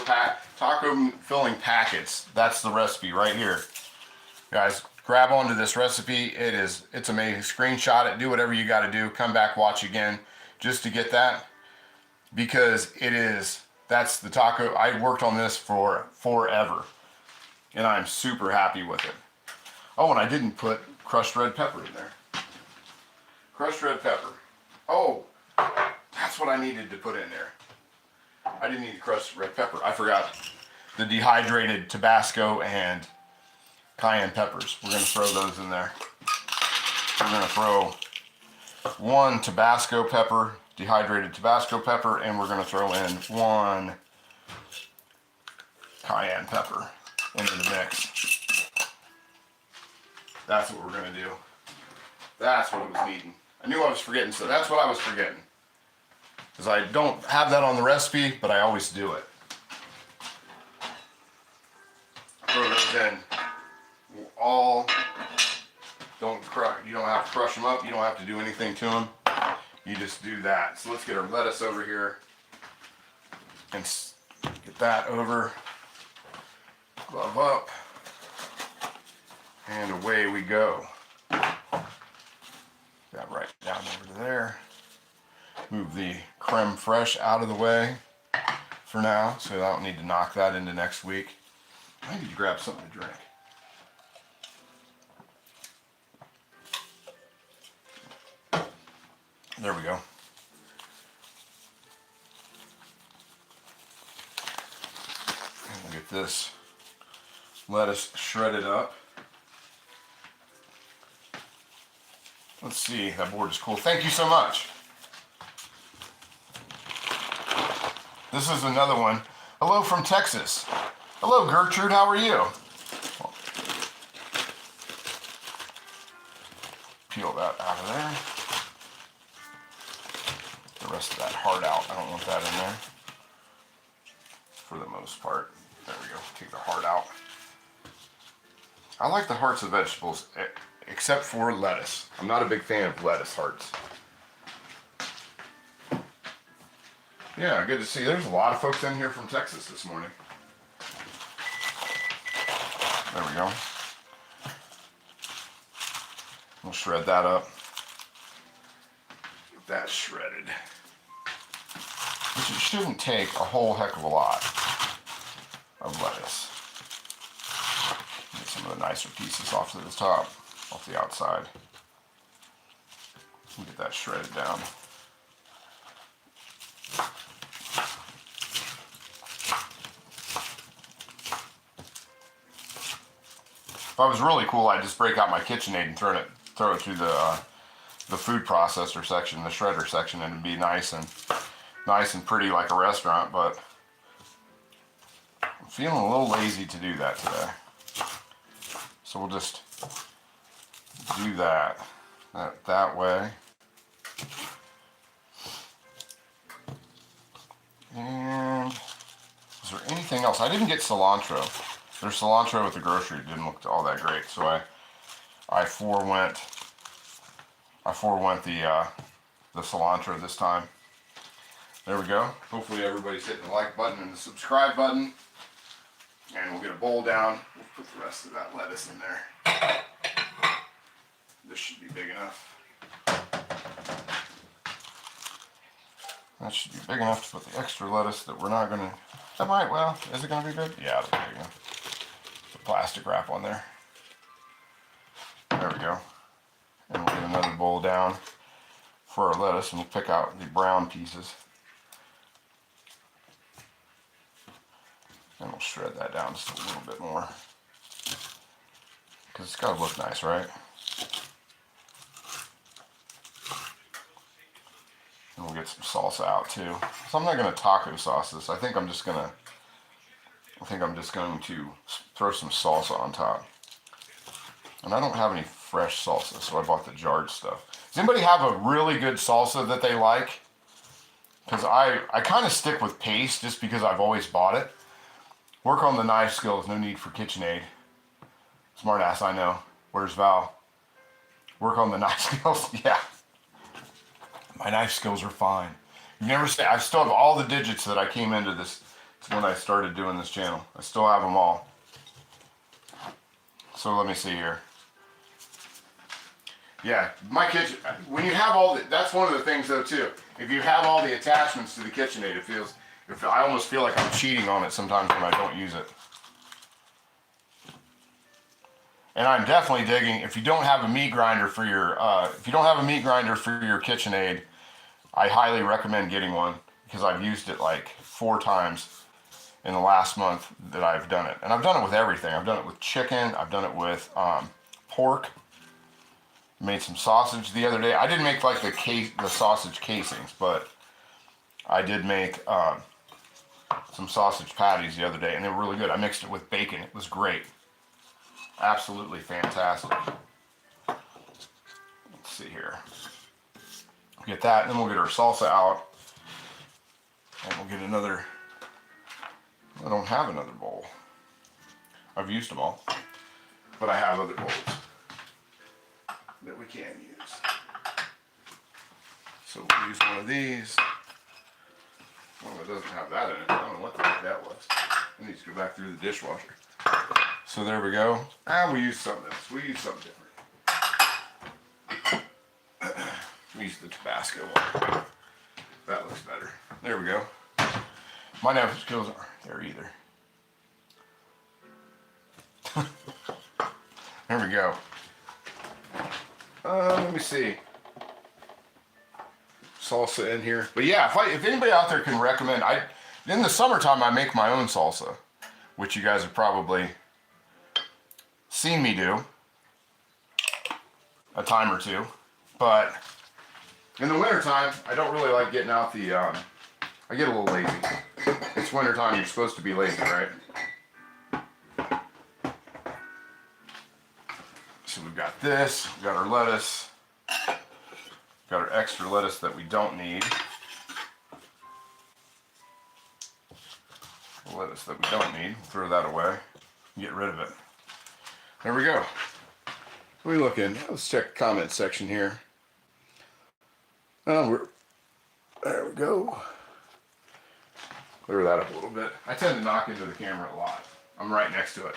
filling packets, that's the recipe right here. Guys, grab onto this recipe. It's amazing. Screenshot it, do whatever you got to do. Come back, watch again just to get that. Because that's the taco. I worked on this for forever. And I'm super happy with it. Oh, and I didn't put crushed red pepper in there. Crushed red pepper. Oh, that's what I needed to put in there. I didn't need crushed red pepper. I forgot the dehydrated Tabasco and cayenne peppers. We're going to throw those in there. We're going to throw one Tabasco pepper, dehydrated Tabasco pepper, and we're going to throw in one cayenne pepper into the mix. That's what we're going to do. That's what it was needing. I knew I was forgetting, so that's what I was forgetting. Because I don't have that on the recipe, but I always do it. Throw those in. You don't have to crush them up. You don't have to do anything to them. You just do that. So let's get our lettuce over here and get that over. Glove up. And away we go. That right down over to there. Move the creme fraiche out of the way for now, so I don't need to knock that into next week. I need to grab something to drink. There we go. And we'll get this lettuce shredded up. Let's see, that board is cool. Thank you so much. This is another one. Hello from Texas. Hello, Gertrude, how are you? Peel that out of there. The rest of that heart out. I don't want that in there. For the most part. There we go. Take the heart out. I like the hearts of vegetables, except for lettuce. I'm not a big fan of lettuce hearts. Yeah, good to see. There's a lot of folks in here from Texas this morning. There we go. We'll shred that up. Get that shredded. Which it shouldn't take a whole heck of a lot of lettuce. Get some of the nicer pieces off to the top, off the outside. Get that shredded down. If I was really cool, I'd just break out my KitchenAid and throw it through the food processor section, the shredder section, and it'd be nice and pretty like a restaurant. But I'm feeling a little lazy to do that today, so we'll just do that way. And is there anything else? I didn't get cilantro. There's cilantro at the grocery. It didn't look all that great, so I forewent the cilantro this time. There we go. Hopefully everybody's hitting the like button and the subscribe button. And we'll get a bowl down. We'll put the rest of that lettuce in there. This should be big enough. That should be big enough to put the extra lettuce that we're not going to... That might, well, is it going to be good? Yeah, it'll be big enough. The plastic wrap on there. There we go. And we'll get another bowl down for our lettuce, and we'll pick out the brown pieces. And we'll shred that down just a little bit more. Because it's got to look nice, right? And we'll get some salsa out too. So I'm not going to taco sauce this. I think I'm just going to throw some salsa on top. And I don't have any fresh salsa, so I bought the jarred stuff. Does anybody have a really good salsa that they like? Because I kind of stick with paste just because I've always bought it. Work on the knife skills, no need for KitchenAid. Smart ass, I know. Where's Val? Work on the knife skills, yeah. My knife skills are fine. You've never seen, I still have all the digits that I came into this when I started doing this channel. I still have them all. So let me see here. Yeah, my kitchen, when you have all the, that's one of the things though too. If you have all the attachments to the KitchenAid, it feels, I almost feel like I'm cheating on it sometimes when I don't use it. And I'm definitely digging, if you don't have a meat grinder for your, KitchenAid, I highly recommend getting one because I've used it like 4 times in the last month that I've done it. And I've done it with everything. I've done it with chicken. I've done it with pork. Made some sausage the other day. I didn't make like the sausage casings, but I did make some sausage patties the other day, and they were really good. I mixed it with bacon. It was great. Absolutely fantastic. Let's see here. Get that, and then we'll get our salsa out. And we'll get another, I don't have another bowl. I've used them all. But I have other bowls that we can use. So we'll use one of these. Well, it doesn't have that in it. I don't know what the heck that was. It needs to go back through the dishwasher. So there we go. And we use something else. We use something different. We use the Tabasco one. That looks better. There we go. My knife skills aren't there either. There we go. Let me see. Salsa in here. But yeah, if anybody out there can recommend, in the summertime I make my own salsa, which you guys have probably seen me do a time or two. But in the wintertime, I don't really like getting out the, I get a little lazy. It's wintertime, you're supposed to be lazy, right? So we've got this, we've got our lettuce, Got our extra lettuce that we don't need. Lettuce that we don't need, throw that away, get rid of it. There we go. What are we looking? Let's check the comment section here. Oh, there we go. Clear that up a little bit. I tend to knock into the camera a lot. I'm right next to it,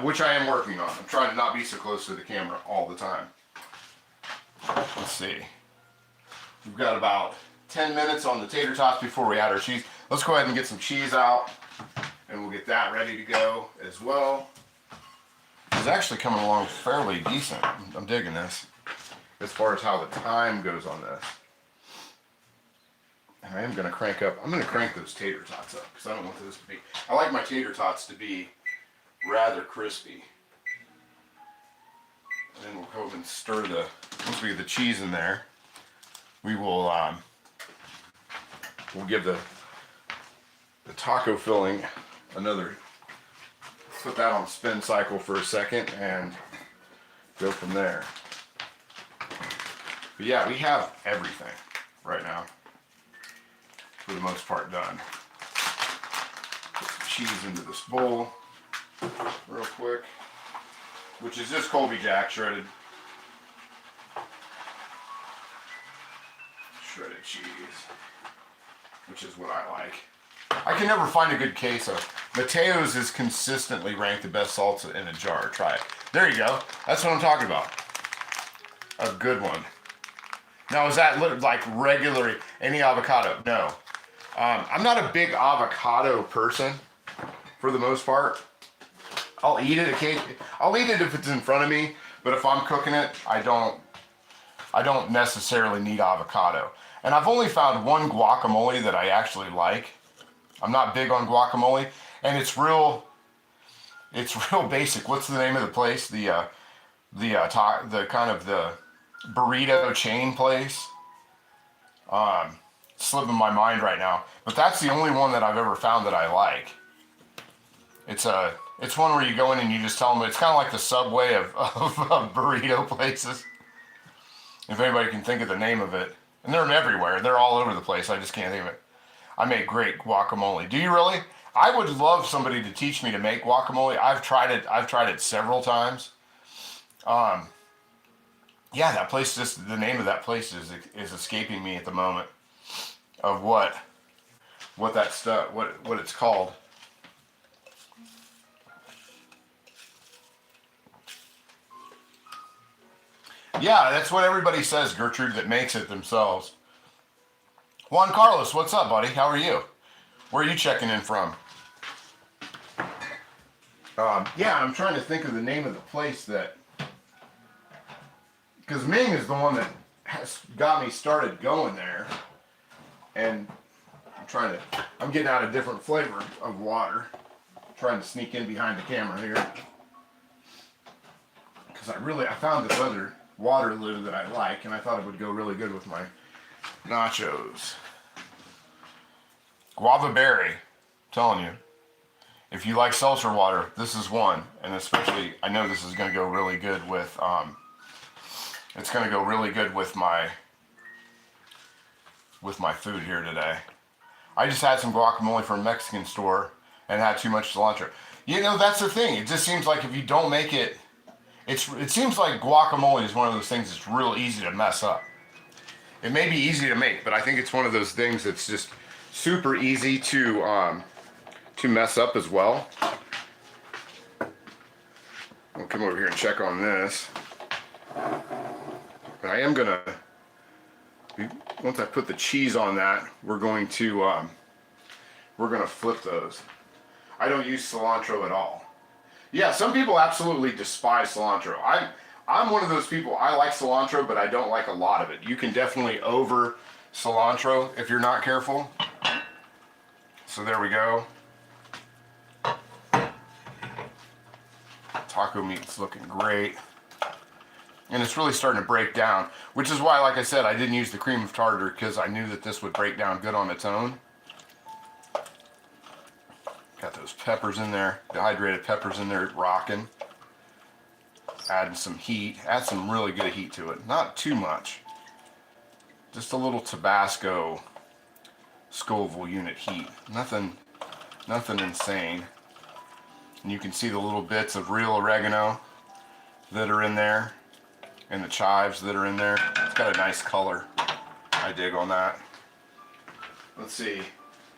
which I am working on. I'm trying to not be so close to the camera all the time. Let's see. We've got about 10 minutes on the tater tots before we add our cheese. Let's go ahead and get some cheese out, and we'll get that ready to go as well. It's actually coming along fairly decent. I'm digging this as far as how the time goes on this. And I am going to crank up. I'm going to crank those tater tots up because I don't want those to be. I like my tater tots to be rather crispy. And then we'll go ahead and stir the. Once we get the cheese in there, we will. We'll give the taco filling another. Put that on spin cycle for a second and go from there. But yeah, we have everything right now, for the most part, done. Put some cheese into this bowl real quick, which is just Colby Jack shredded cheese, which is what I like. I can never find a good queso. Mateo's is consistently ranked the best salsa in a jar. Try it. There you go. That's what I'm talking about. A good one. Now, is that like regular, any avocado? No. I'm not a big avocado person, for the most part. I'll eat it occasionally. I'll eat it if it's in front of me, but if I'm cooking it, I don't necessarily need avocado. And I've only found one guacamole that I actually like. I'm not big on guacamole, and it's real basic. What's the name of the place? The kind of the burrito chain place. Slipping my mind right now, but that's the only one that I've ever found that I like. It's one where you go in and you just tell them. It's kind of like the Subway of burrito places. If anybody can think of the name of it, and they're everywhere. They're all over the place. I just can't think of it. I make great guacamole. Do you really? I would love somebody to teach me to make guacamole. I've tried it several times. Yeah, that place, just the name of that place is escaping me at the moment. Of what that stuff, what it's called. Yeah, that's what everybody says, Gertrude, that makes it themselves. Juan Carlos, what's up, buddy? How are you? Where are you checking in from? Yeah, I'm trying to think of the name of the place that... Because Ming is the one that has got me started going there. And I'm getting out a different flavor of water. I'm trying to sneak in behind the camera here. Because I found this other water lid that I like, and I thought it would go really good with my nachos. Guava berry, I'm telling you. If you like seltzer water, this is one. And especially, I know this is going to go really good with, it's going to go really good with my food here today. I just had some guacamole from a Mexican store and had too much cilantro. You know, that's the thing. It just seems like if you don't make it, it seems like guacamole is one of those things that's real easy to mess up. It may be easy to make, but I think it's one of those things that's just super easy to mess up as well. I'll come over here and check on this. But I am gonna, once I put the cheese on that, we're gonna flip those. I don't use cilantro at all. Yeah, some people absolutely despise cilantro. I'm one of those people. I like cilantro, but I don't like a lot of it. You can definitely over cilantro if you're not careful. So there we go. Taco meat's looking great. And it's really starting to break down, which is why, like I said, I didn't use the cream of tartar because I knew that this would break down good on its own. Got those peppers in there, dehydrated peppers in there rocking. adding some heat. Add some really good heat to it. Not too much. Just a little Tabasco Scoville unit heat. Nothing insane. And you can see the little bits of real oregano that are in there, and the chives that are in there. It's got a nice color. I dig on that. Let's see.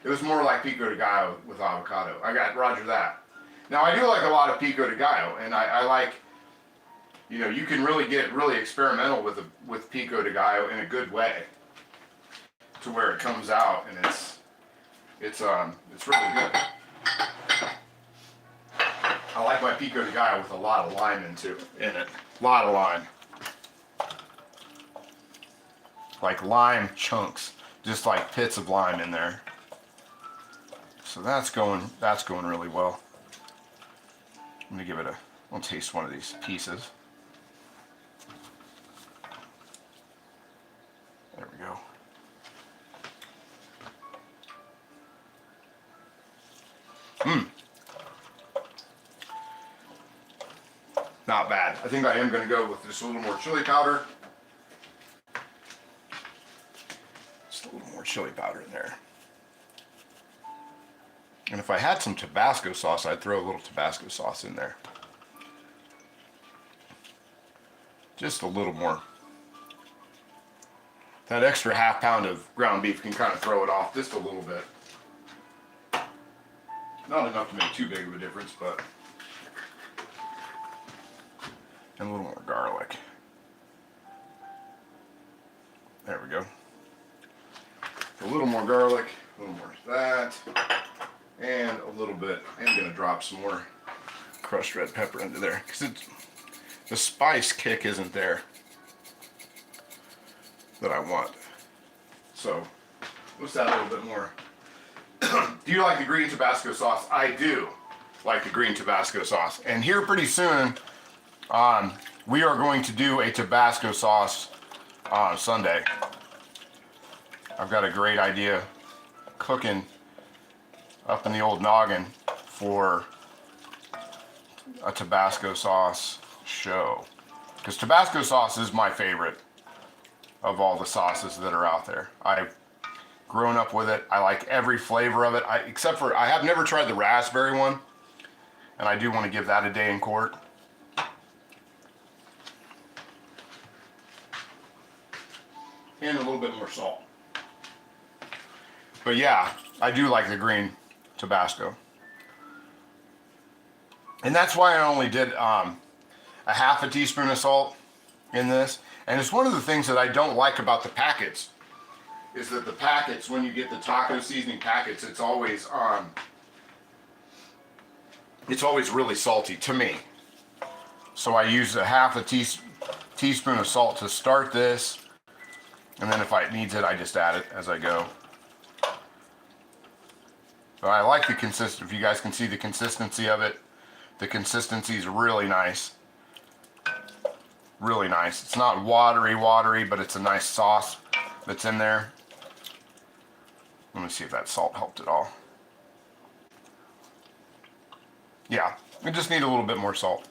It was more like pico de gallo with avocado. I got Roger that. Now I do like a lot of pico de gallo, and I like, you know, you can really get really experimental with pico de gallo in a good way, to where it comes out and it's really good. I like my pico de gallo with a lot of lime in it. A lot of lime. Like lime chunks, just like pits of lime in there. So that's going really well. I'm gonna give it I'll taste one of these pieces. There we go. Not bad. I think I am going to go with just a little more chili powder. Just a little more chili powder in there. And if I had some Tabasco sauce, I'd throw a little Tabasco sauce in there. Just a little more. That extra half pound of ground beef can kind of throw it off just a little bit. Not enough to make too big of a difference, but... And a little more garlic. There we go. A little more garlic, a little more of that, and a little bit. I'm going to drop some more crushed red pepper into there, because the spice kick isn't there that I want. So let's add a little bit more. Do you like the green Tabasco sauce? I do like the green Tabasco sauce. And here pretty soon, we are going to do a Tabasco sauce Sunday. I've got a great idea cooking up in the old noggin for a Tabasco sauce show. Because Tabasco sauce is my favorite of all the sauces that are out there. I've grown up with it. I like every flavor of it, except for I have never tried the raspberry one, and I do want to give that a day in court. And a little bit more salt. But yeah, I do like the green Tabasco. And that's why I only did a half a teaspoon of salt in this. And it's one of the things that I don't like about the packets, is that the packets, when you get the taco seasoning packets, it's always really salty to me. So I use a half a teaspoon of salt to start this, and then if it needs it, I just add it as I go. But I like the consistency. If you guys can see the consistency of it, the consistency is really nice. Really nice. It's not watery, but it's a nice sauce that's in there. Let me see if that salt helped at all. Yeah, we just need a little bit more salt.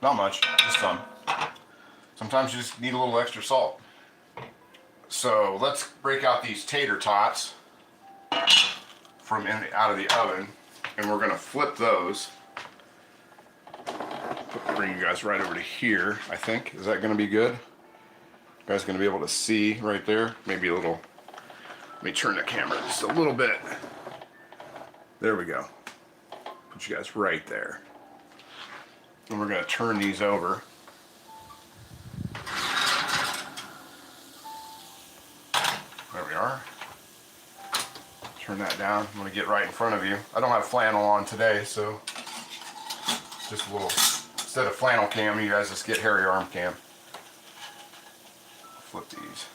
Not much, just some. Sometimes you just need a little extra salt. So let's break out these tater tots from out of the oven, and we're gonna flip those. Bring you guys right over to here, I think. Is that gonna be good? You guys gonna be able to see right there? Maybe a little, let me turn the camera just a little bit. There we go. Put you guys right there. And we're gonna turn these over. There we are. Turn that down. I'm gonna get right in front of you. I don't have flannel on today, so just a little, instead of flannel cam, you guys just get hairy arm cam. Flip these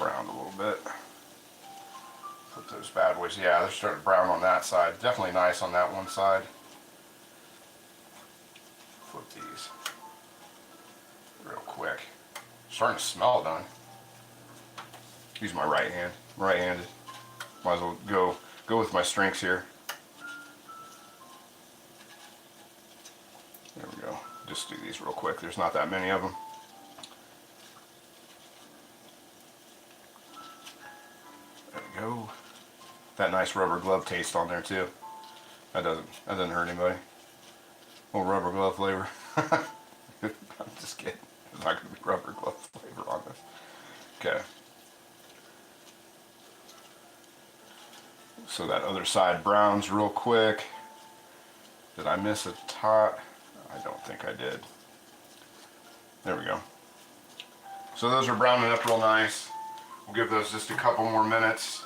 around a little bit. Flip those bad boys. Yeah, they're starting to brown on that side. Definitely nice on that one side. Flip these real quick. Starting to smell done. Use my right hand. I'm right-handed. Might as well go with my strengths here. There we go. just do these real quick. There's not that many of them. There we go. That nice rubber glove taste on there too. That doesn't hurt anybody. A little rubber glove flavor. I'm just kidding. There's not going to be rubber glove flavor on this. Okay. So that other side browns real quick. Did I miss a tot? I don't think I did. There we go. So those are browning up real nice. We'll give those just a couple more minutes.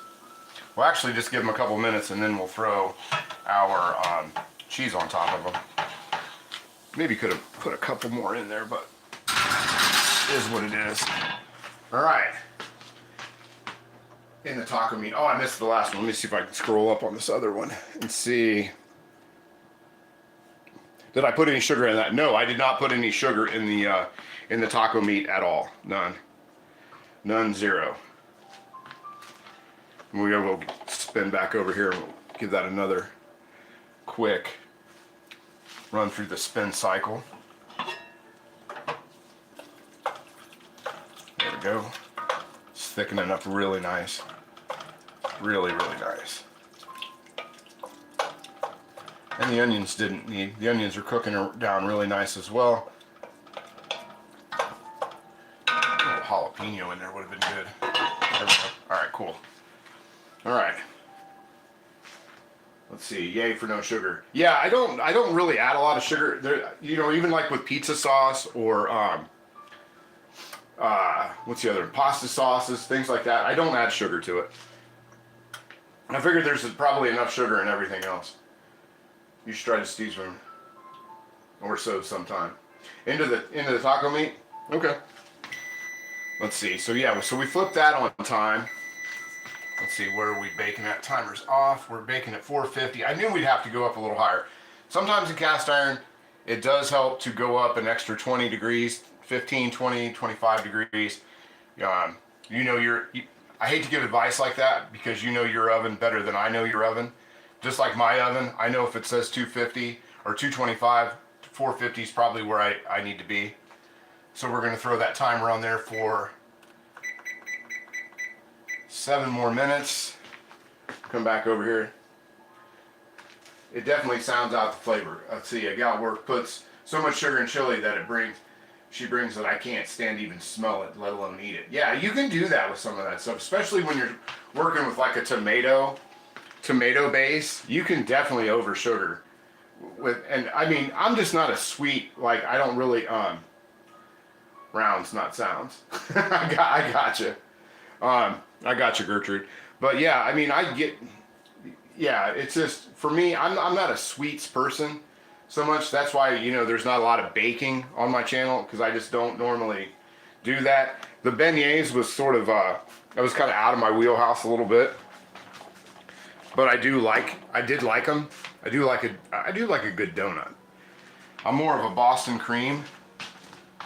We'll actually just give them a couple minutes and then we'll throw our cheese on top of them. Maybe could have put a couple more in there, but it is what it is. All right. In the taco meat. Oh, I missed the last one. Let me see if I can scroll up on this other one and see. Did I put any sugar in that? No, I did not put any sugar in the taco meat at all. None. None, zero. We'll spin back over here and we'll give that another quick run through the spin cycle. There we go. It's thickening up really nice. Really, really nice. And the onions didn't need, the onions are cooking down really nice as well. A little jalapeno in there would have been good. There we go. All right, cool. All right. Let's see. Yay for no sugar. Yeah, I don't really add a lot of sugar. There, you know, even like with pizza sauce or what's the other? Pasta sauces, things like that. I don't add sugar to it. I figured there's probably enough sugar in everything else. You should try to teaspoon or so sometime. Into the taco meat. Okay. Let's see. So yeah, so we flipped that on time. Let's see, where are we baking at? Timer's off. We're baking at 450. I knew we'd have to go up a little higher. Sometimes in cast iron, it does help to go up an extra 20 degrees, 15, 20, 25 degrees. You know I hate to give advice like that because you know your oven better than I know your oven. Just like my oven, I know if it says 250 or 225, 450 is probably where I need to be. So we're going to throw that timer on there for 7 more minutes. Come back over here. It definitely sounds out the flavor. Let's see, a gal work puts so much sugar in chili that she brings that I can't stand to even smell it, let alone eat it. Yeah, you can do that with some of that stuff, especially when you're working with like a tomato base. You can definitely over sugar and I mean, I'm just not a sweet, like I don't really rounds, not sounds. I got you. I got you, Gertrude. But yeah, I mean, it's just, for me, I'm not a sweets person so much. That's why, you know, there's not a lot of baking on my channel because I just don't normally do that. The beignets was sort of, I was kind of out of my wheelhouse a little bit. But I did like them. I do like a good donut. I'm more of a Boston cream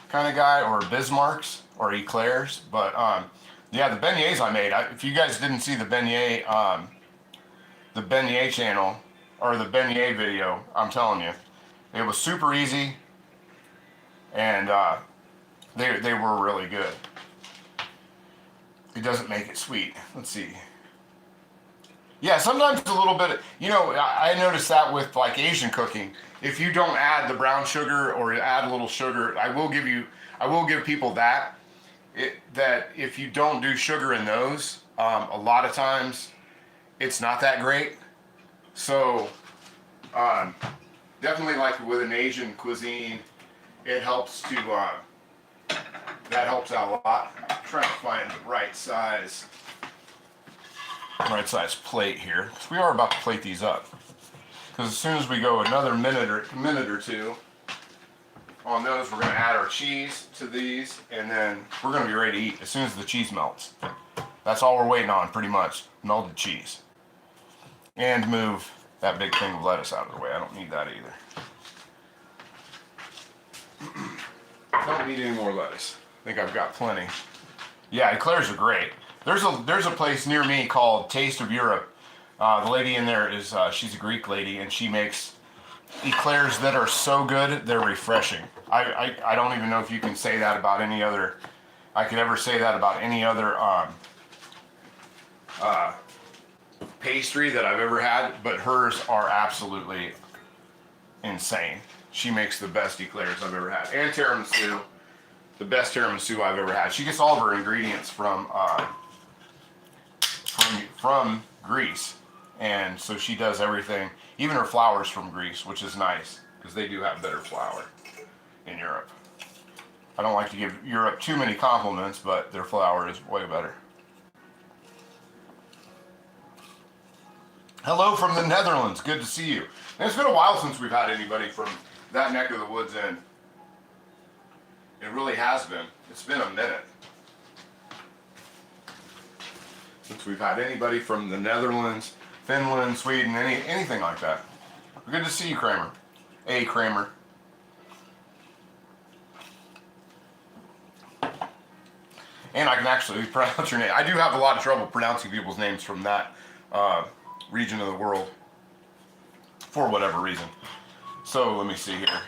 kind of guy, or Bismarck's or eclairs, but yeah, the beignets I made. If you guys didn't see the beignet channel or the beignet video, I'm telling you, it was super easy, and they were really good. It doesn't make it sweet. Let's see. Yeah, sometimes a little bit. You know, I noticed that with like Asian cooking. If you don't add the brown sugar or add a little sugar, I will give people that. That if you don't do sugar in those, a lot of times it's not that great. So definitely like with an Asian cuisine, it helps to that helps out a lot. I'm trying to find the right size plate here, because we are about to plate these up. Because as soon as we go another minute or two on those, we're going to add our cheese to these, and then we're going to be ready to eat as soon as the cheese melts. That's all we're waiting on, pretty much, melted cheese. And move that big thing of lettuce out of the way. I don't need that either. Don't need any more lettuce. I think I've got plenty. Yeah, eclairs are great. There's a place near me called Taste of Europe. The lady in there she's a Greek lady, and she makes eclairs that are so good, they're refreshing. I don't even know if you can say that about any other, I could ever say that about any other pastry that I've ever had, but hers are absolutely insane. She makes the best eclairs I've ever had. And tiramisu, the best tiramisu I've ever had. She gets all of her ingredients from Greece. And so she does everything, even her flour's from Greece, which is nice, because they do have better flour in Europe. I don't like to give Europe too many compliments, but their flour is way better. Hello from the Netherlands, good to see you. And it's been a while since we've had anybody from that neck of the woods in. It really has been. It's been a minute since we've had anybody from the Netherlands, Finland, Sweden, anything like that. Good to see you, Kramer. Hey, Kramer. And I can actually pronounce your name. I do have a lot of trouble pronouncing people's names from that region of the world, for whatever reason. So let me see here.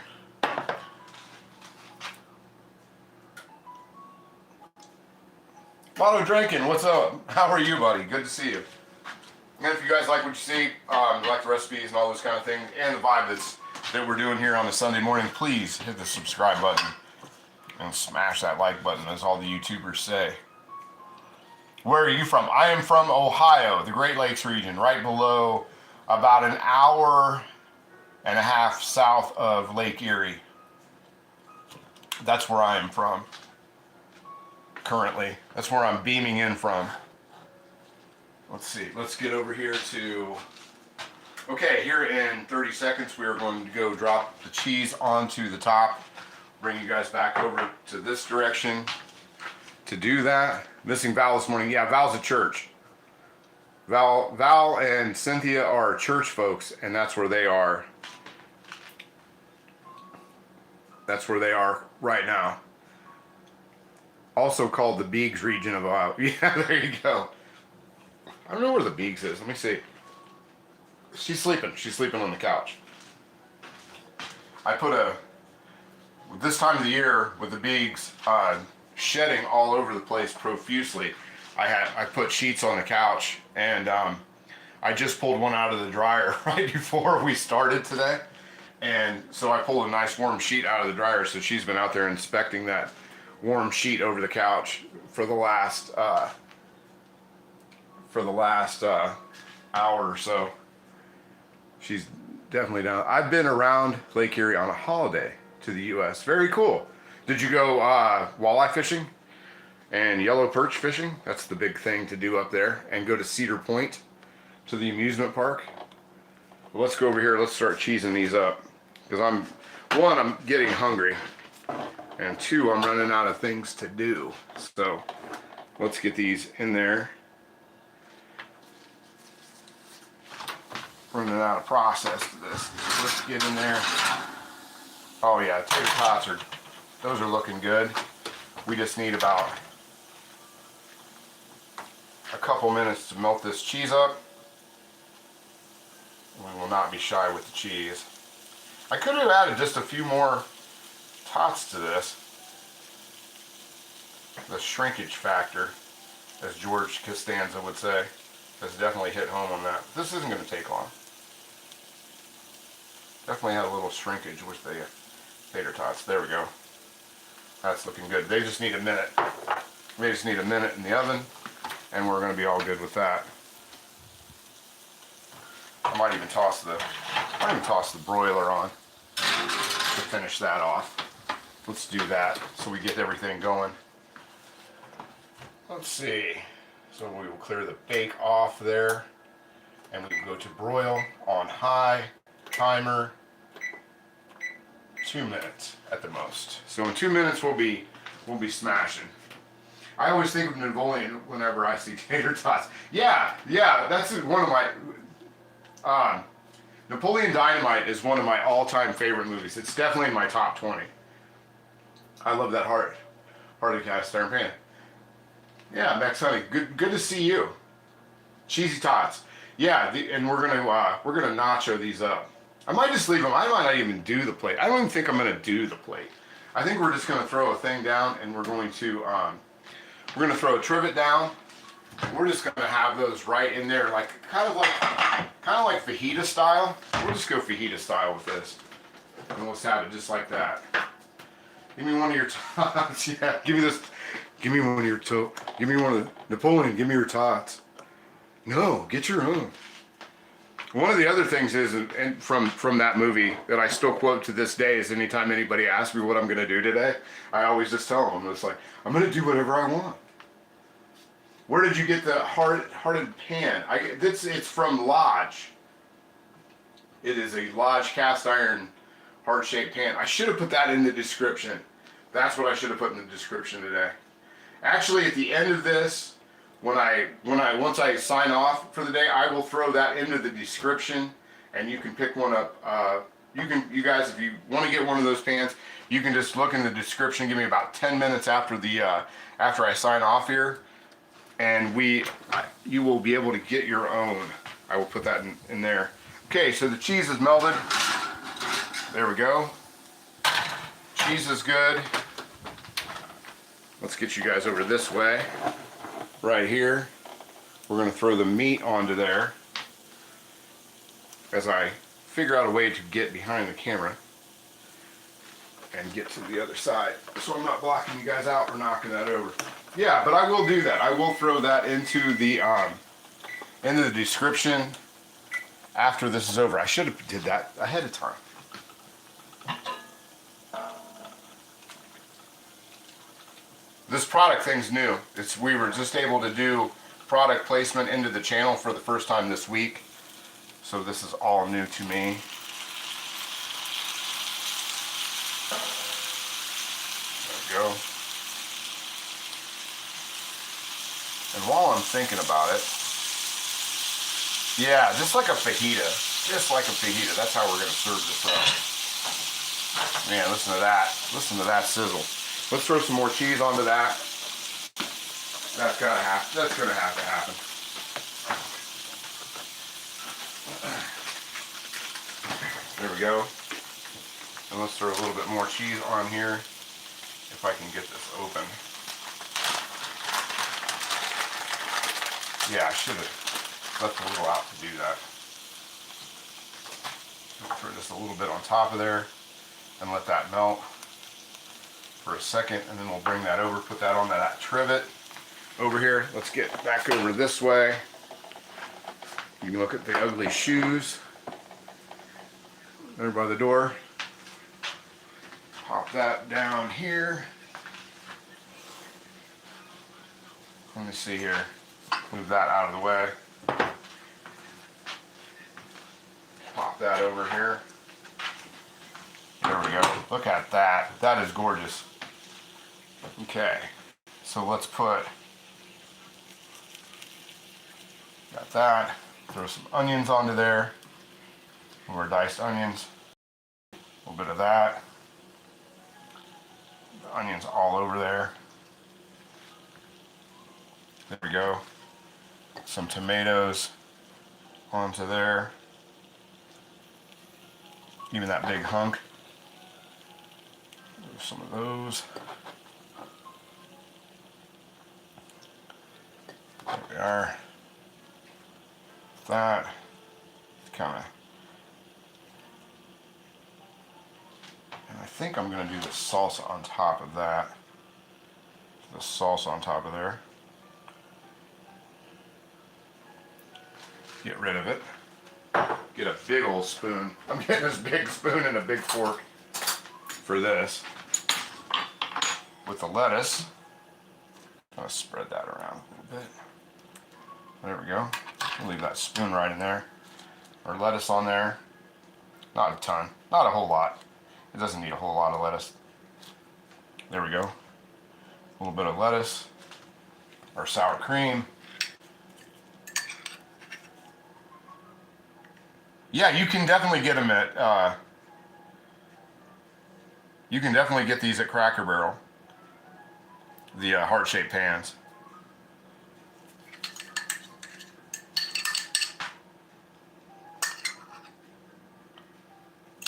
Lotto Drinking, what's up? How are you, buddy? Good to see you. And if you guys like what you see, like the recipes and all those kind of things, and the vibe that we're doing here on a Sunday morning, please hit the subscribe button and smash that like button, as all the YouTubers say. Where are you from? I am from Ohio, the Great Lakes region, right below, about an hour and a half south of Lake Erie. That's where I am from currently. That's where I'm beaming in from. Let's see, let's get over here to, okay, here in 30 seconds we are going to go drop the cheese onto the top, bring you guys back over to this direction to do that. Missing Val this morning. Yeah, Val's at church. Val and Cynthia are church folks, and that's where they are. That's where they are right now. Also called the Beegs region of Ohio. Yeah, there you go. I don't know where the Beegs is. Let me see. She's sleeping. She's sleeping on the couch. I put this time of the year with the Beegs shedding all over the place profusely, I put sheets on the couch, and I just pulled one out of the dryer right before we started today. And so I pulled a nice warm sheet out of the dryer, so she's been out there inspecting that warm sheet over the couch for the last hour or so. She's definitely down. I've been around Lake Erie on a holiday to the U.S. Very cool. Did you go walleye fishing and yellow perch fishing? That's the big thing to do up there. And go to Cedar Point to the amusement park. Well, let's go over here. Let's start cheesing these up, because I'm getting hungry, and two, I'm running out of things to do. So let's get these in there. Running out of process to this. So let's get in there. Oh yeah, tater tots those are looking good. We just need about a couple minutes to melt this cheese up. We will not be shy with the cheese. I could have added just a few more tots to this. The shrinkage factor, as George Costanza would say, has definitely hit home on that. This isn't going to take long. Definitely had a little shrinkage with the tater tots. There we go. That's looking good. They just need a minute. They just need a minute in the oven, and we're going to be all good with that. I might even toss the broiler on to finish that off. Let's do that so we get everything going. Let's see. So we will clear the bake off there, and we can go to broil on high timer. 2 minutes at the most. So in 2 minutes we'll be smashing. I always think of Napoleon whenever I see tater tots. Yeah, that's one of my Napoleon Dynamite is one of my all-time favorite movies. It's definitely in my top 20. I love that heart of cast iron pan. Yeah, Max Honey, good to see you. Cheesy tots. Yeah, and we're gonna nacho these up. I might just leave them. I might not even do the plate. I don't even think I'm gonna do the plate. I think we're just going to throw a thing down, and we're going to throw a trivet down. We're just going to have those right in there, like kind of like fajita style. We'll just go fajita style with this, and we'll just have it just like that. Give me one of your tots. Yeah, give me this. Give me one of your Give me one of the Napoleon. Give me your tots. No, get your own. One of the other things is, and from that movie that I still quote to this day, is anytime anybody asks me what I'm going to do today, I always just tell them, it's like, I'm going to do whatever I want. Where did you get the hearted pan? It's from Lodge. It is a Lodge cast iron heart-shaped pan. I should have put that in the description. That's what I should have put in the description today. Actually, at the end of this, once I sign off for the day, I will throw that into the description, and you can pick one up. You guys, if you want to get one of those pans, you can just look in the description. Give me about 10 minutes after I sign off here, and you will be able to get your own. I will put that in there. Okay, so the cheese is melted. There we go. Cheese is good. Let's get you guys over this way. Right here, we're going to throw the meat onto there as I figure out a way to get behind the camera and get to the other side, so I'm not blocking you guys out or knocking that over. Yeah, but I will do that. I will throw that into the description after this is over. I should have did that ahead of time. This product thing's new. We were just able to do product placement into the channel for the first time this week. So this is all new to me. There we go. And while I'm thinking about it, yeah, just like a fajita. Just like a fajita. That's how we're going to serve this up. Man, listen to that. Listen to that sizzle. Let's throw some more cheese onto that. That's gonna have to happen. There we go. And let's throw a little bit more cheese on here if I can get this open. Yeah, I should have left a little out to do that. Throw just a little bit on top of there and let that melt for a second, and then we'll bring that over, put that on that trivet over here. Let's get back over this way. You can look at the ugly shoes there by the door. Pop that down here. Let me see here. Move that out of the way. Pop that over here. There we go. Look at that. That is gorgeous. Okay, so let's got that. Throw some onions onto there. More diced onions. A little bit of that. The onions all over there. There we go. Some tomatoes onto there. Even that big hunk. There's some of those. There we are. That kind of. And I think I'm going to do the salsa on top of that. The salsa on top of there. Get rid of it. Get a big old spoon. I'm getting this big spoon and a big fork for this. With the lettuce. I'll spread that around a little bit. There we go. We'll leave that spoon right in there. Our lettuce on there. Not a ton. Not a whole lot. It doesn't need a whole lot of lettuce. There we go. A little bit of lettuce. Our sour cream. Yeah, you can definitely get them at, you can definitely get these at Cracker Barrel. The heart-shaped pans.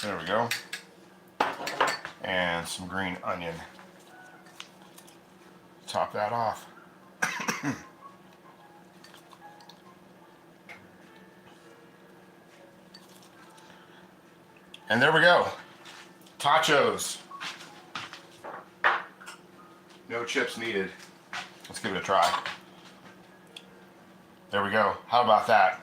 There we go. and some green onion. Top that off. And there we go. Tachos. No chips needed. Let's give it a try. There we go. How about that?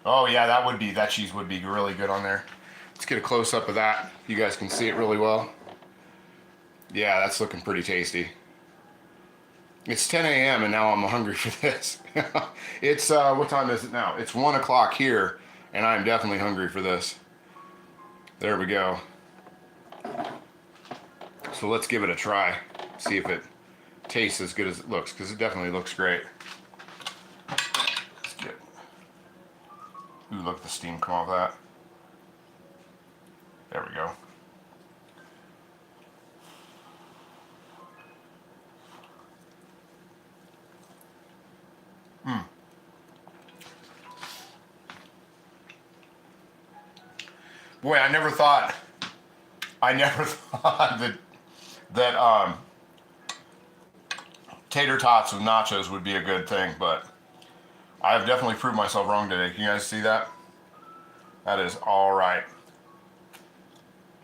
Oh yeah, that cheese would be really good on there. Let's get a close up of that. You guys can see it really well. Yeah, that's looking pretty tasty. It's 10 a.m. and now I'm hungry for this. It's, what time is it now? It's 1 o'clock here, and I'm definitely hungry for this. There we go. So let's give it a try. See if it tastes as good as it looks, because it definitely looks great. Let's get... Ooh, look at the steam come off that. There we go. Boy, I never thought that tater tots with nachos would be a good thing, but I've definitely proved myself wrong today. Can you guys see that? That is all right.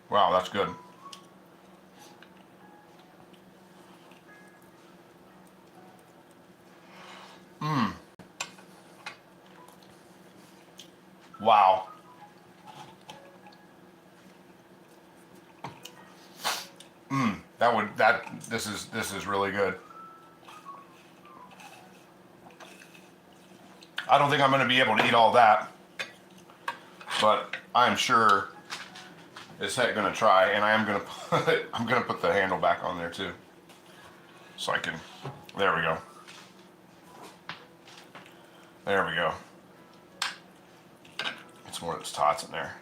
Wow, that's good. Wow. This is really good. I don't think I'm going to be able to eat all that, but I'm sure as heck going to try, and I'm going to put the handle back on there too, so I can. There we go. There we go. It's more of those tots in there.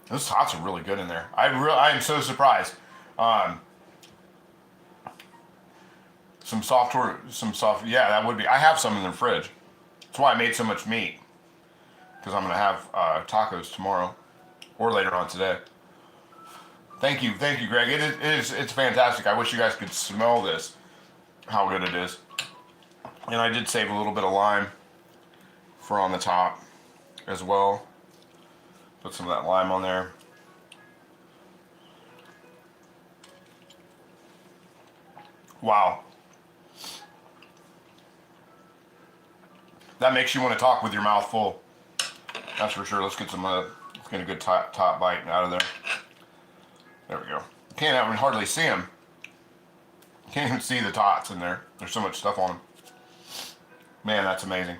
Those tots are really good in there. I am so surprised. Some soft, yeah, that would be. I have some in the fridge. That's why I made so much meat. Because I'm going to have tacos tomorrow. Or later on today. Thank you, Greg. It's fantastic. I wish you guys could smell this. How good it is. And I did save a little bit of lime for on the top as well. Put some of that lime on there. Wow. That makes you want to talk with your mouth full. That's for sure. Let's get some, let's get a good top bite out of there. There we go. You can't even hardly see them. You can't even see the tots in there. There's so much stuff on them. Man, that's amazing.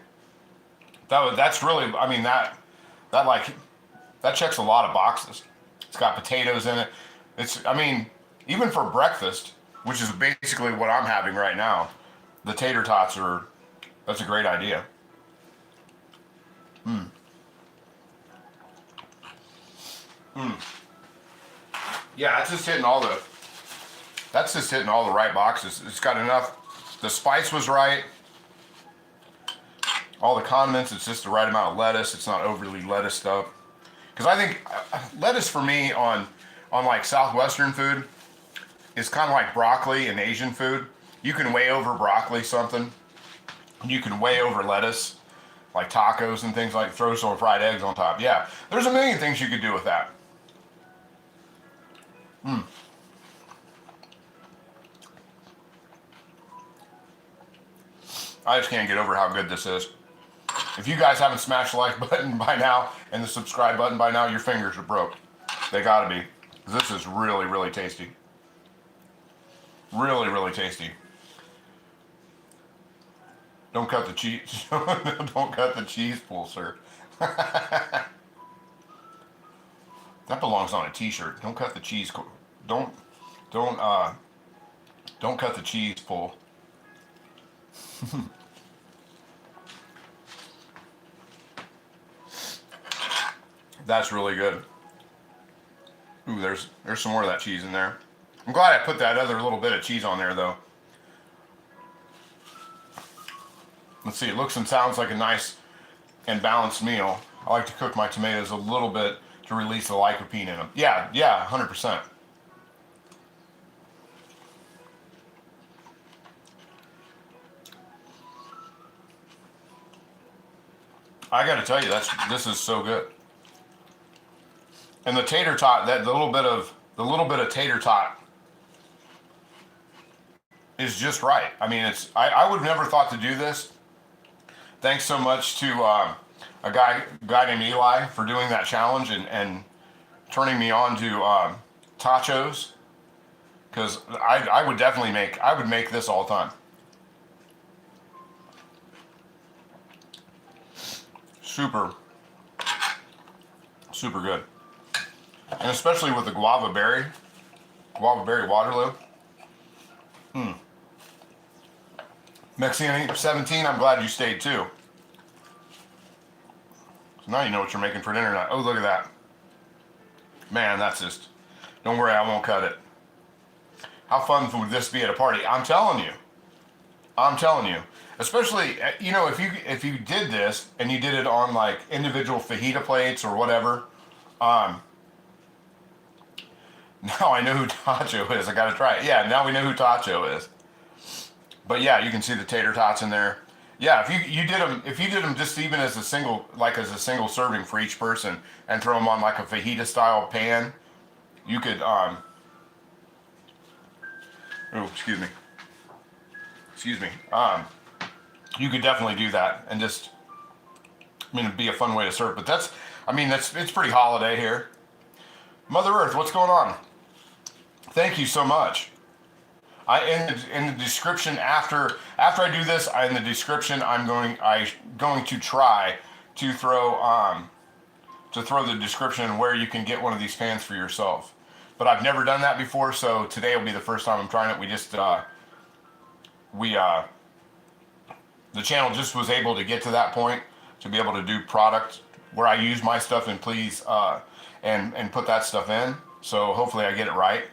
That's really, I mean, that checks a lot of boxes. It's got potatoes in it. I mean, even for breakfast, which is basically what I'm having right now, the tater tots that's a great idea. Yeah, that's just hitting all the right boxes. It's got enough, the spice was right. All the condiments, it's just the right amount of lettuce. It's not overly lettuced up. Because I think lettuce for me on like Southwestern food is kind of like broccoli in Asian food. You can way over broccoli something. You can way over lettuce, like tacos and things like throw some fried eggs on top. Yeah, there's a million things you could do with that. I just can't get over how good this is. If you guys haven't smashed the like button by now and the subscribe button by now, your fingers are broke. They gotta be. This is really, really tasty. Really, really tasty. Don't cut the cheese. Don't cut the cheese pool, sir. That belongs on a t-shirt. Don't cut the cheese. Don't cut the cheese pool. That's really good. Ooh, there's some more of that cheese in there. I'm glad I put that other little bit of cheese on there, though. Let's see, it looks and sounds like a nice and balanced meal. I like to cook my tomatoes a little bit to release the lycopene in them. Yeah, 100%. I got to tell you, this is so good. And the tater tot, that the little bit of tater tot is just right. I mean, I would have never thought to do this. Thanks so much to a guy named Eli for doing that challenge and turning me on to tachos, because I would definitely make this all the time. Super good. And especially with the guava berry Waterloo. Mexican 17, I'm glad you stayed too. So now you know what you're making for dinner tonight. Oh, look at that. Man, that's just, don't worry, I won't cut it. How fun would this be at a party? I'm telling you. Especially, you know, if you did this and you did it on like individual fajita plates or whatever, now I know who Tacho is. I gotta try it. Yeah, now we know who Tacho is. But yeah, you can see the tater tots in there. Yeah, if you did them just even as a single serving for each person and throw them on like a fajita style pan, you could excuse me. You could definitely do that and just, I mean, it'd be a fun way to serve. But it's pretty holiday here. Mother Earth, what's going on? Thank you so much. In the description after I do this, in the description I'm going to try to throw the description where you can get one of these pans for yourself. But I've never done that before, so today will be the first time I'm trying it. The channel just was able to get to that point to be able to do product where I use my stuff and please and put that stuff in. So hopefully I get it right.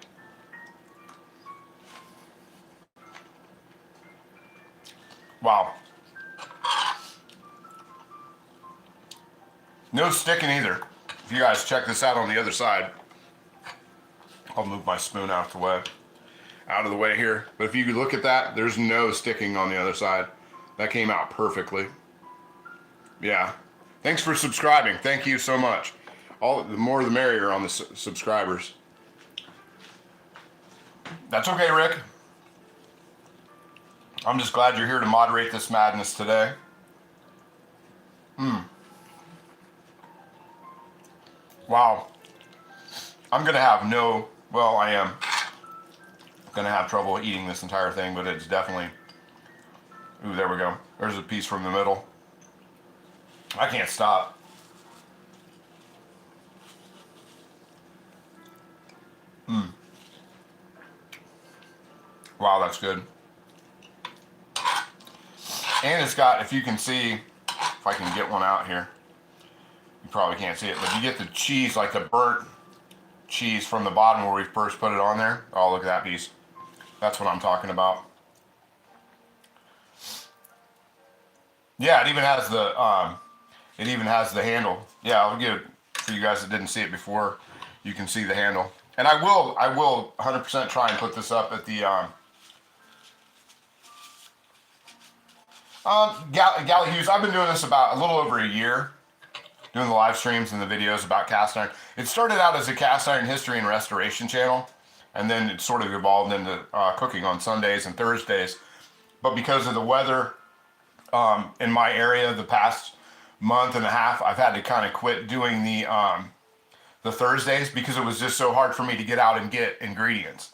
Wow. No sticking either. If you guys check this out on the other side, I'll move my spoon out of the way here. But if you could look at that, there's no sticking on the other side. That came out perfectly. Yeah. Thanks for subscribing. Thank you so much. The more the merrier on the subscribers. That's okay, Rick. I'm just glad you're here to moderate this madness today. Wow. I am going to have trouble eating this entire thing, but it's definitely, ooh, there we go. There's a piece from the middle. I can't stop. Wow, that's good. And it's got, if you can see, if I can get one out here, you probably can't see it, but you get the cheese, like the burnt cheese from the bottom where we first put it on there. Oh, look at that piece. That's what I'm talking about. Yeah, it even has the handle. Yeah, I'll give it for you guys that didn't see it before. You can see the handle. And I will 100% try and put this up at the Galley Hughes. I've been doing this about a little over a year, doing the live streams and the videos about cast iron. It started out as a cast iron history and restoration channel, and then it sort of evolved into cooking on Sundays and Thursdays. But because of the weather in my area the past month and a half, I've had to kind of quit doing the Thursdays because it was just so hard for me to get out and get ingredients.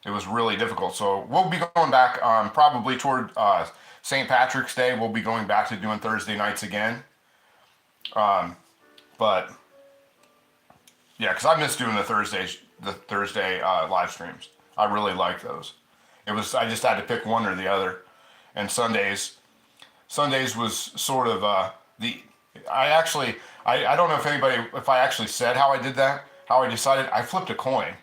It was really difficult. So we'll be going back probably toward St. Patrick's Day. We'll be going back to doing Thursday nights again. But yeah, because I miss doing the Thursday live streams. I really like those. I just had to pick one or the other. And Sundays was sort of I don't know if I actually said how I did that, how I decided. I flipped a coin.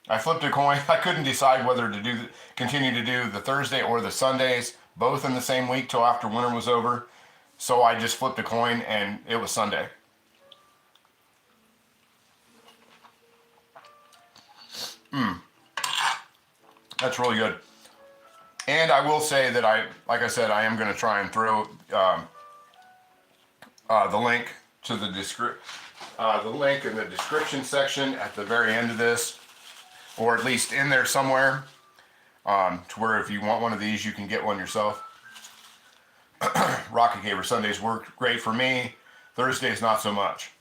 I couldn't decide whether to continue to do the Thursday or the Sundays, both in the same week till after winter was over. So I just flipped a coin and it was Sunday. That's really good. And I will say that like I said, I am going to try and throw the link to the link in the description section at the very end of this, or at least in there somewhere, to where if you want one of these, you can get one yourself. Rocket Caver Sundays work great for me. Thursdays, not so much.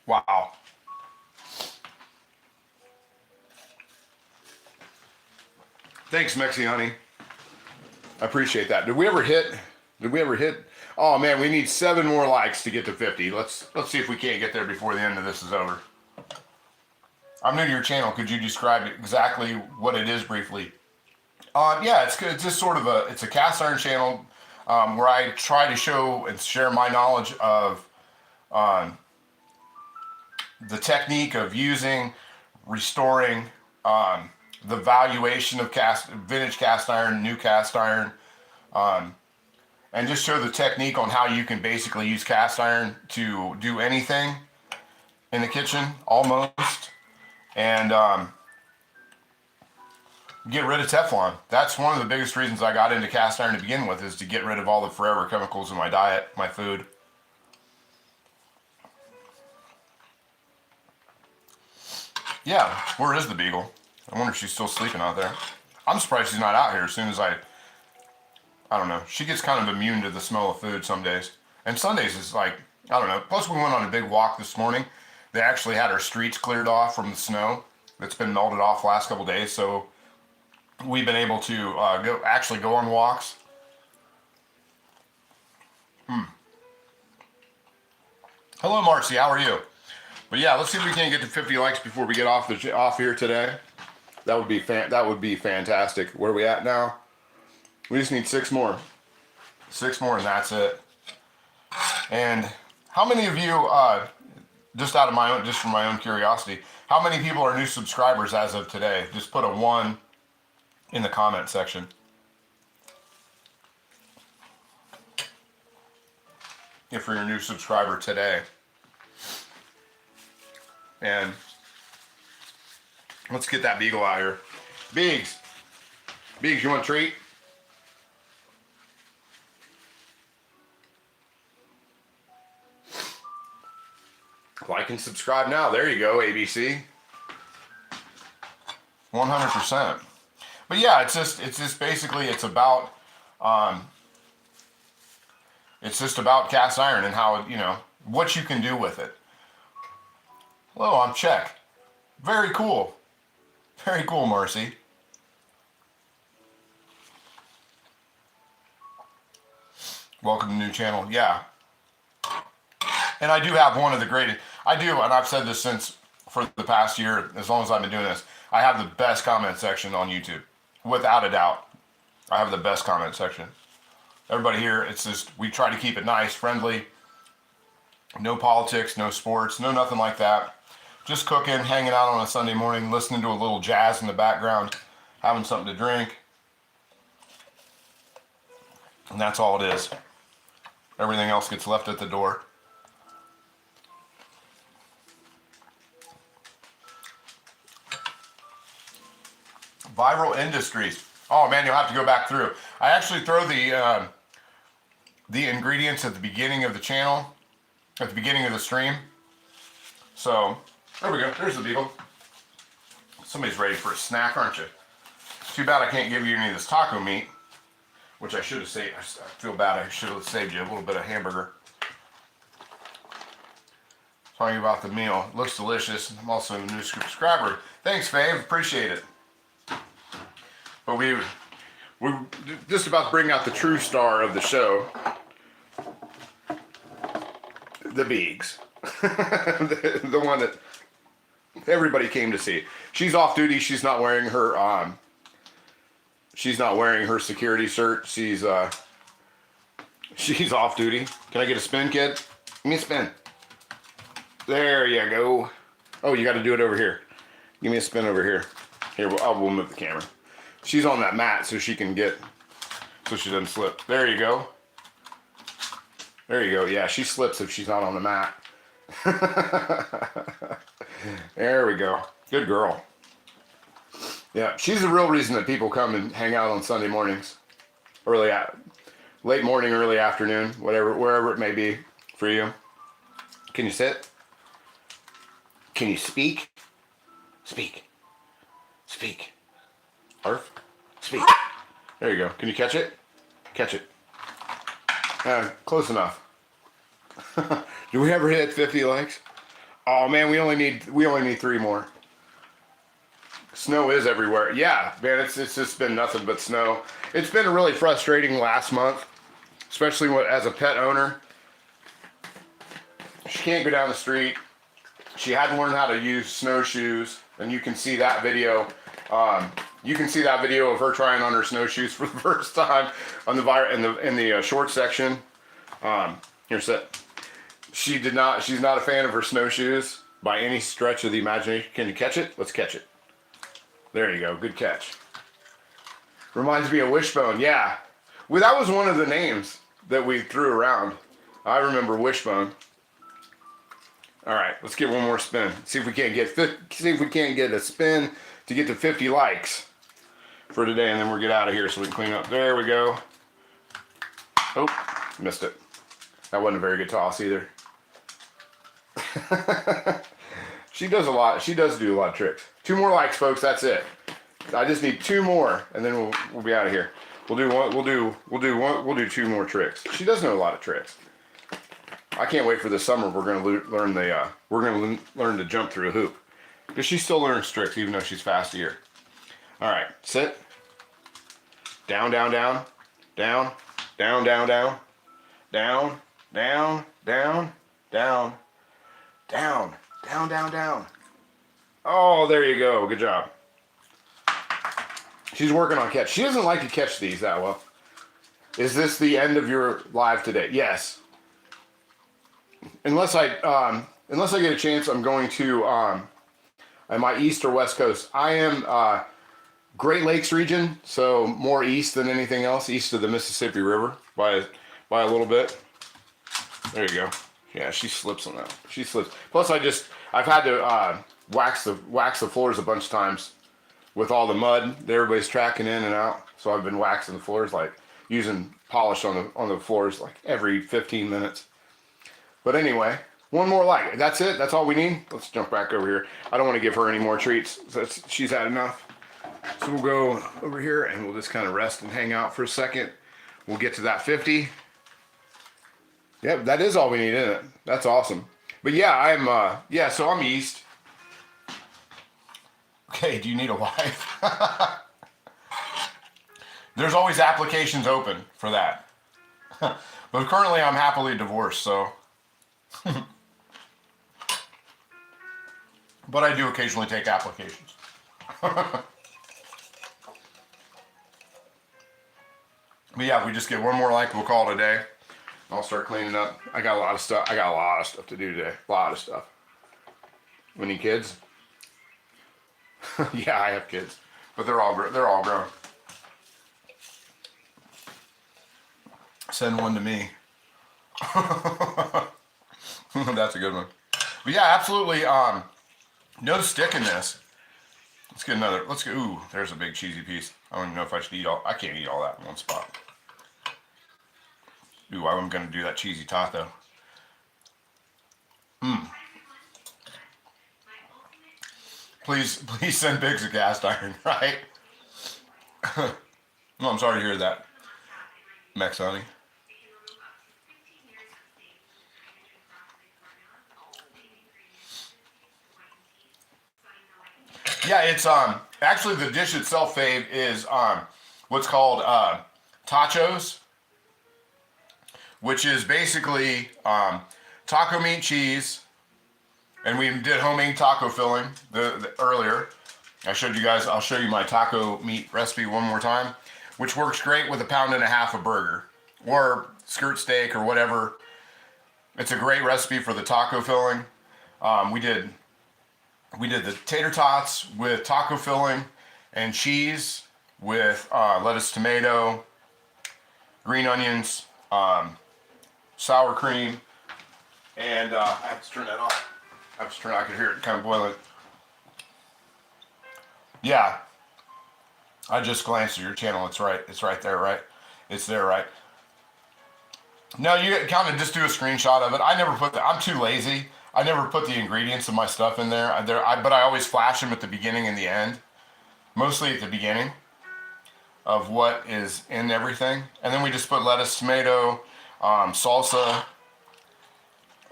Wow. Thanks, Mexi Honey. I appreciate that. Did we ever hit? Oh man, we need 7 more likes to get to 50. Let's see if we can't get there before the end of this is over. I'm new to your channel. Could you describe exactly what it is briefly? Yeah, it's just sort of it's a cast iron channel where I try to show and share my knowledge of the technique of using, restoring, the valuation of vintage cast iron, new cast iron, and just show the technique on how you can basically use cast iron to do anything in the kitchen, almost, and get rid of Teflon. That's one of the biggest reasons I got into cast iron to begin with, is to get rid of all the forever chemicals in my diet, my food. Yeah, where is the beagle? I wonder if she's still sleeping out there. I'm surprised she's not out here as soon as I don't know. She gets kind of immune to the smell of food some days. And Sundays is like, I don't know. Plus we went on a big walk this morning. They actually had our streets cleared off from the snow that's been melted off the last couple days. So we've been able to go on walks. Hello, Marcy. How are you? But yeah, let's see if we can get to 50 likes before we get off here today. That would be fantastic. Where are we at now? We just need 6 more. 6 more and that's it. And how many of you, just from my own curiosity, how many people are new subscribers as of today? Just put a 1 in the comment section. If you're a new subscriber today. And let's get that beagle out here. Biggs, you want a treat? Like and subscribe now. There you go, ABC. 100%. But yeah, it's just basically it's about cast iron and how, what you can do with it. Hello, I'm Czech. Very cool. Very cool, Marcy. Welcome to the new channel. Yeah. And I do have one of the greatest. I do, and I've said this for the past year, as long as I've been doing this. I have the best comment section on YouTube. Without a doubt. I have the best comment section. Everybody here, it's just, we try to keep it nice, friendly. No politics, no sports, no nothing like that. Just cooking, hanging out on a Sunday morning, listening to a little jazz in the background, having something to drink. And that's all it is. Everything else gets left at the door. Viral Industries. Oh man, you'll have to go back through. I actually throw the ingredients at the beginning of the channel, at the beginning of the stream. So, there we go. There's the beagle. Somebody's ready for a snack, aren't you? Too bad I can't give you any of this taco meat, which I should have saved. I feel bad. I should have saved you a little bit of hamburger. Talking about the meal. Looks delicious. I'm also a new subscriber. Thanks, Fave. Appreciate it. But we're just about to bring out the true star of the show, the Biggs, the one that everybody came to see. She's off duty. She's not wearing her security shirt. She's off duty. Can I get a spin, kid? Give me a spin. There you go. Oh, you got to do it over here. Give me a spin over here. Here, we'll move the camera. She's on that mat so she doesn't slip. There you go. There you go. Yeah, she slips if she's not on the mat. There we go. Good girl. Yeah, she's the real reason that people come and hang out on Sunday mornings. Late morning, early afternoon, whatever, wherever it may be for you. Can you sit? Can you speak? Speak. Speak. Arf. Speak. There you go. Can you catch it? Catch it. Close enough. Do we ever hit 50 likes? Oh man, we only need 3 more. Snow is everywhere. Yeah, man, it's just been nothing but snow. It's been really frustrating last month, especially as a pet owner. She can't go down the street. She had to learn how to use snowshoes, and you can see that video. You can see that video of her trying on her snowshoes for the first time on in the short section. Here, sit. She's not a fan of her snowshoes by any stretch of the imagination. Can you catch it? Let's catch it. There you go. Good catch. Reminds me of Wishbone. Yeah. Well, that was one of the names that we threw around. I remember Wishbone. All right, let's get one more spin. See if we can't get a spin to get to 50 likes for today, and then we'll get out of here so we can clean up. There we go. Oh, missed it. That wasn't a very good toss either. She does a lot. She does do a lot of tricks. 2 more likes, folks. That's it. I just need 2 more, and then we'll be out of here. We'll do 2 more tricks. She does know a lot of tricks. I can't wait for the summer. We're going to learn to jump through a hoop, because she still learns tricks even though she's fast here. All right, sit. Down, down, down, down, down, down, down, down, down, down, down, down, down, down, down. Oh, there you go. Good job. She's working on catch. She doesn't like to catch these that well. Is this the end of your live today? Yes. Unless I get a chance, I'm going to on my east or west coast. I am Great Lakes region, so more east than anything else, east of the Mississippi River by a little bit. There you go. Yeah, she slips on that. She slips. Plus, I've had to wax the floors a bunch of times with all the mud that everybody's tracking in and out. So I've been waxing the floors, like using polish on the floors like every 15 minutes. But anyway, one more like. That's it. That's all we need. Let's jump back over here. I don't want to give her any more treats. She's had enough. So we'll go over here and we'll just kind of rest and hang out for a second. We'll get to that 50. Yep, that is all we need, isn't it? That's awesome. But yeah, so I'm east. Okay, do you need a wife? There's always applications open for that. But currently I'm happily divorced, so. But I do occasionally take applications. But yeah, if we just get one more like, we'll call it a day. I'll start cleaning up. I got a lot of stuff to do today. A lot of stuff. We need kids? Yeah, I have kids, but they're all grown. Send one to me. That's a good one. But yeah, absolutely. No stick in this. Let's get another. Let's go. Ooh, there's a big cheesy piece. I don't even know if I should eat all. I can't eat all that in one spot. Ooh, I'm gonna do that cheesy tot though. Please send Biggs a cast iron, right? No, I'm sorry to hear that, Max honey. Yeah, it's actually the dish itself, Fave, is what's called tachos, which is basically taco meat, cheese, and we did homemade taco filling earlier. I showed you guys. I'll show you my taco meat recipe one more time, which works great with 1.5 pounds of burger or skirt steak or whatever. It's a great recipe for the taco filling. We did the tater tots with taco filling and cheese with lettuce, tomato, green onions, sour cream, And I have to turn that off. I could hear it kind of boiling. Yeah. I just glanced at your channel. It's right. It's right there, right? It's there, right? No, you kind of just do a screenshot of it. I never put I'm too lazy. I never put the ingredients of my stuff in there. But I always flash them at the beginning and the end. Mostly at the beginning of what is in everything. And then we just put lettuce, tomato, salsa,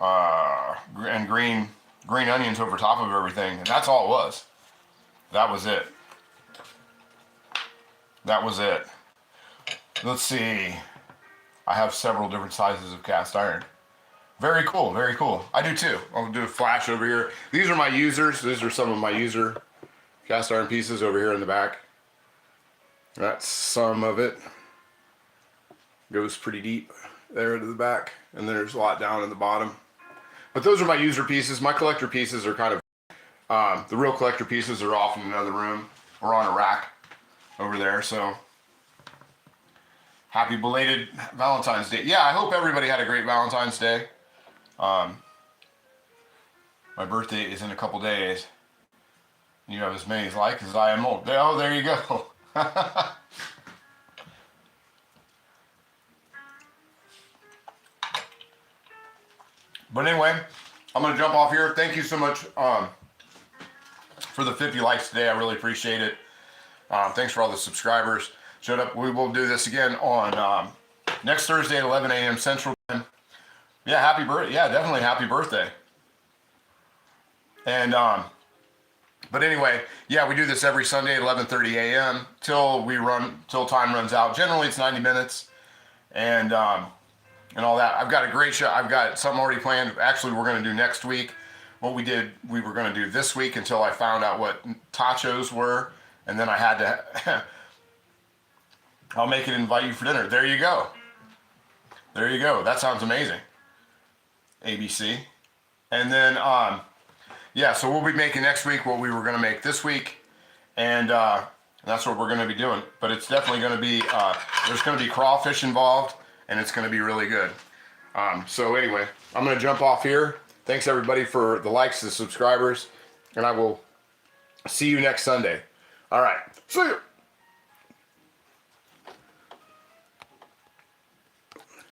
and green onions over top of everything. And that's all it was. That was it. That was it. Let's see. I have several different sizes of cast iron. Very cool, very cool. I do too. I'll do a flash over here. These are my users. These are some of my user cast iron pieces over here in the back. That's some of it. Goes pretty deep there to the back. And there's a lot down in the bottom. But those are my user pieces. My collector pieces are kind of, the real collector pieces are off in another room or on a rack over there. So happy belated Valentine's Day. Yeah, I hope everybody had a great Valentine's Day. My birthday is in a couple days. You have as many likes as I am old. Oh, there you go. But anyway, I'm going to jump off here. Thank you so much for the 50 likes today. I really appreciate it. Thanks for all the subscribers. Showed up. We will do this again on next Thursday at 11 a.m. Central Time. Yeah, happy birthday. Yeah, definitely happy birthday. And but anyway, yeah, we do this every Sunday at 11:30 a.m. till time runs out. Generally, it's 90 minutes, and all that. I've got a great show. I've got something already planned. Actually, we're going to do next week what we were going to do this week until I found out what tachos were, and then I had to. I'll make it invite you for dinner. There you go. There you go. That sounds amazing. ABC, and then yeah, so we'll be making next week what we were going to make this week, and that's what we're going to be doing. But it's definitely going to be, there's going to be crawfish involved, and it's going to be really good. So anyway, I'm going to jump off here. Thanks everybody for the likes, the subscribers, and I will see you next Sunday. All right, see you.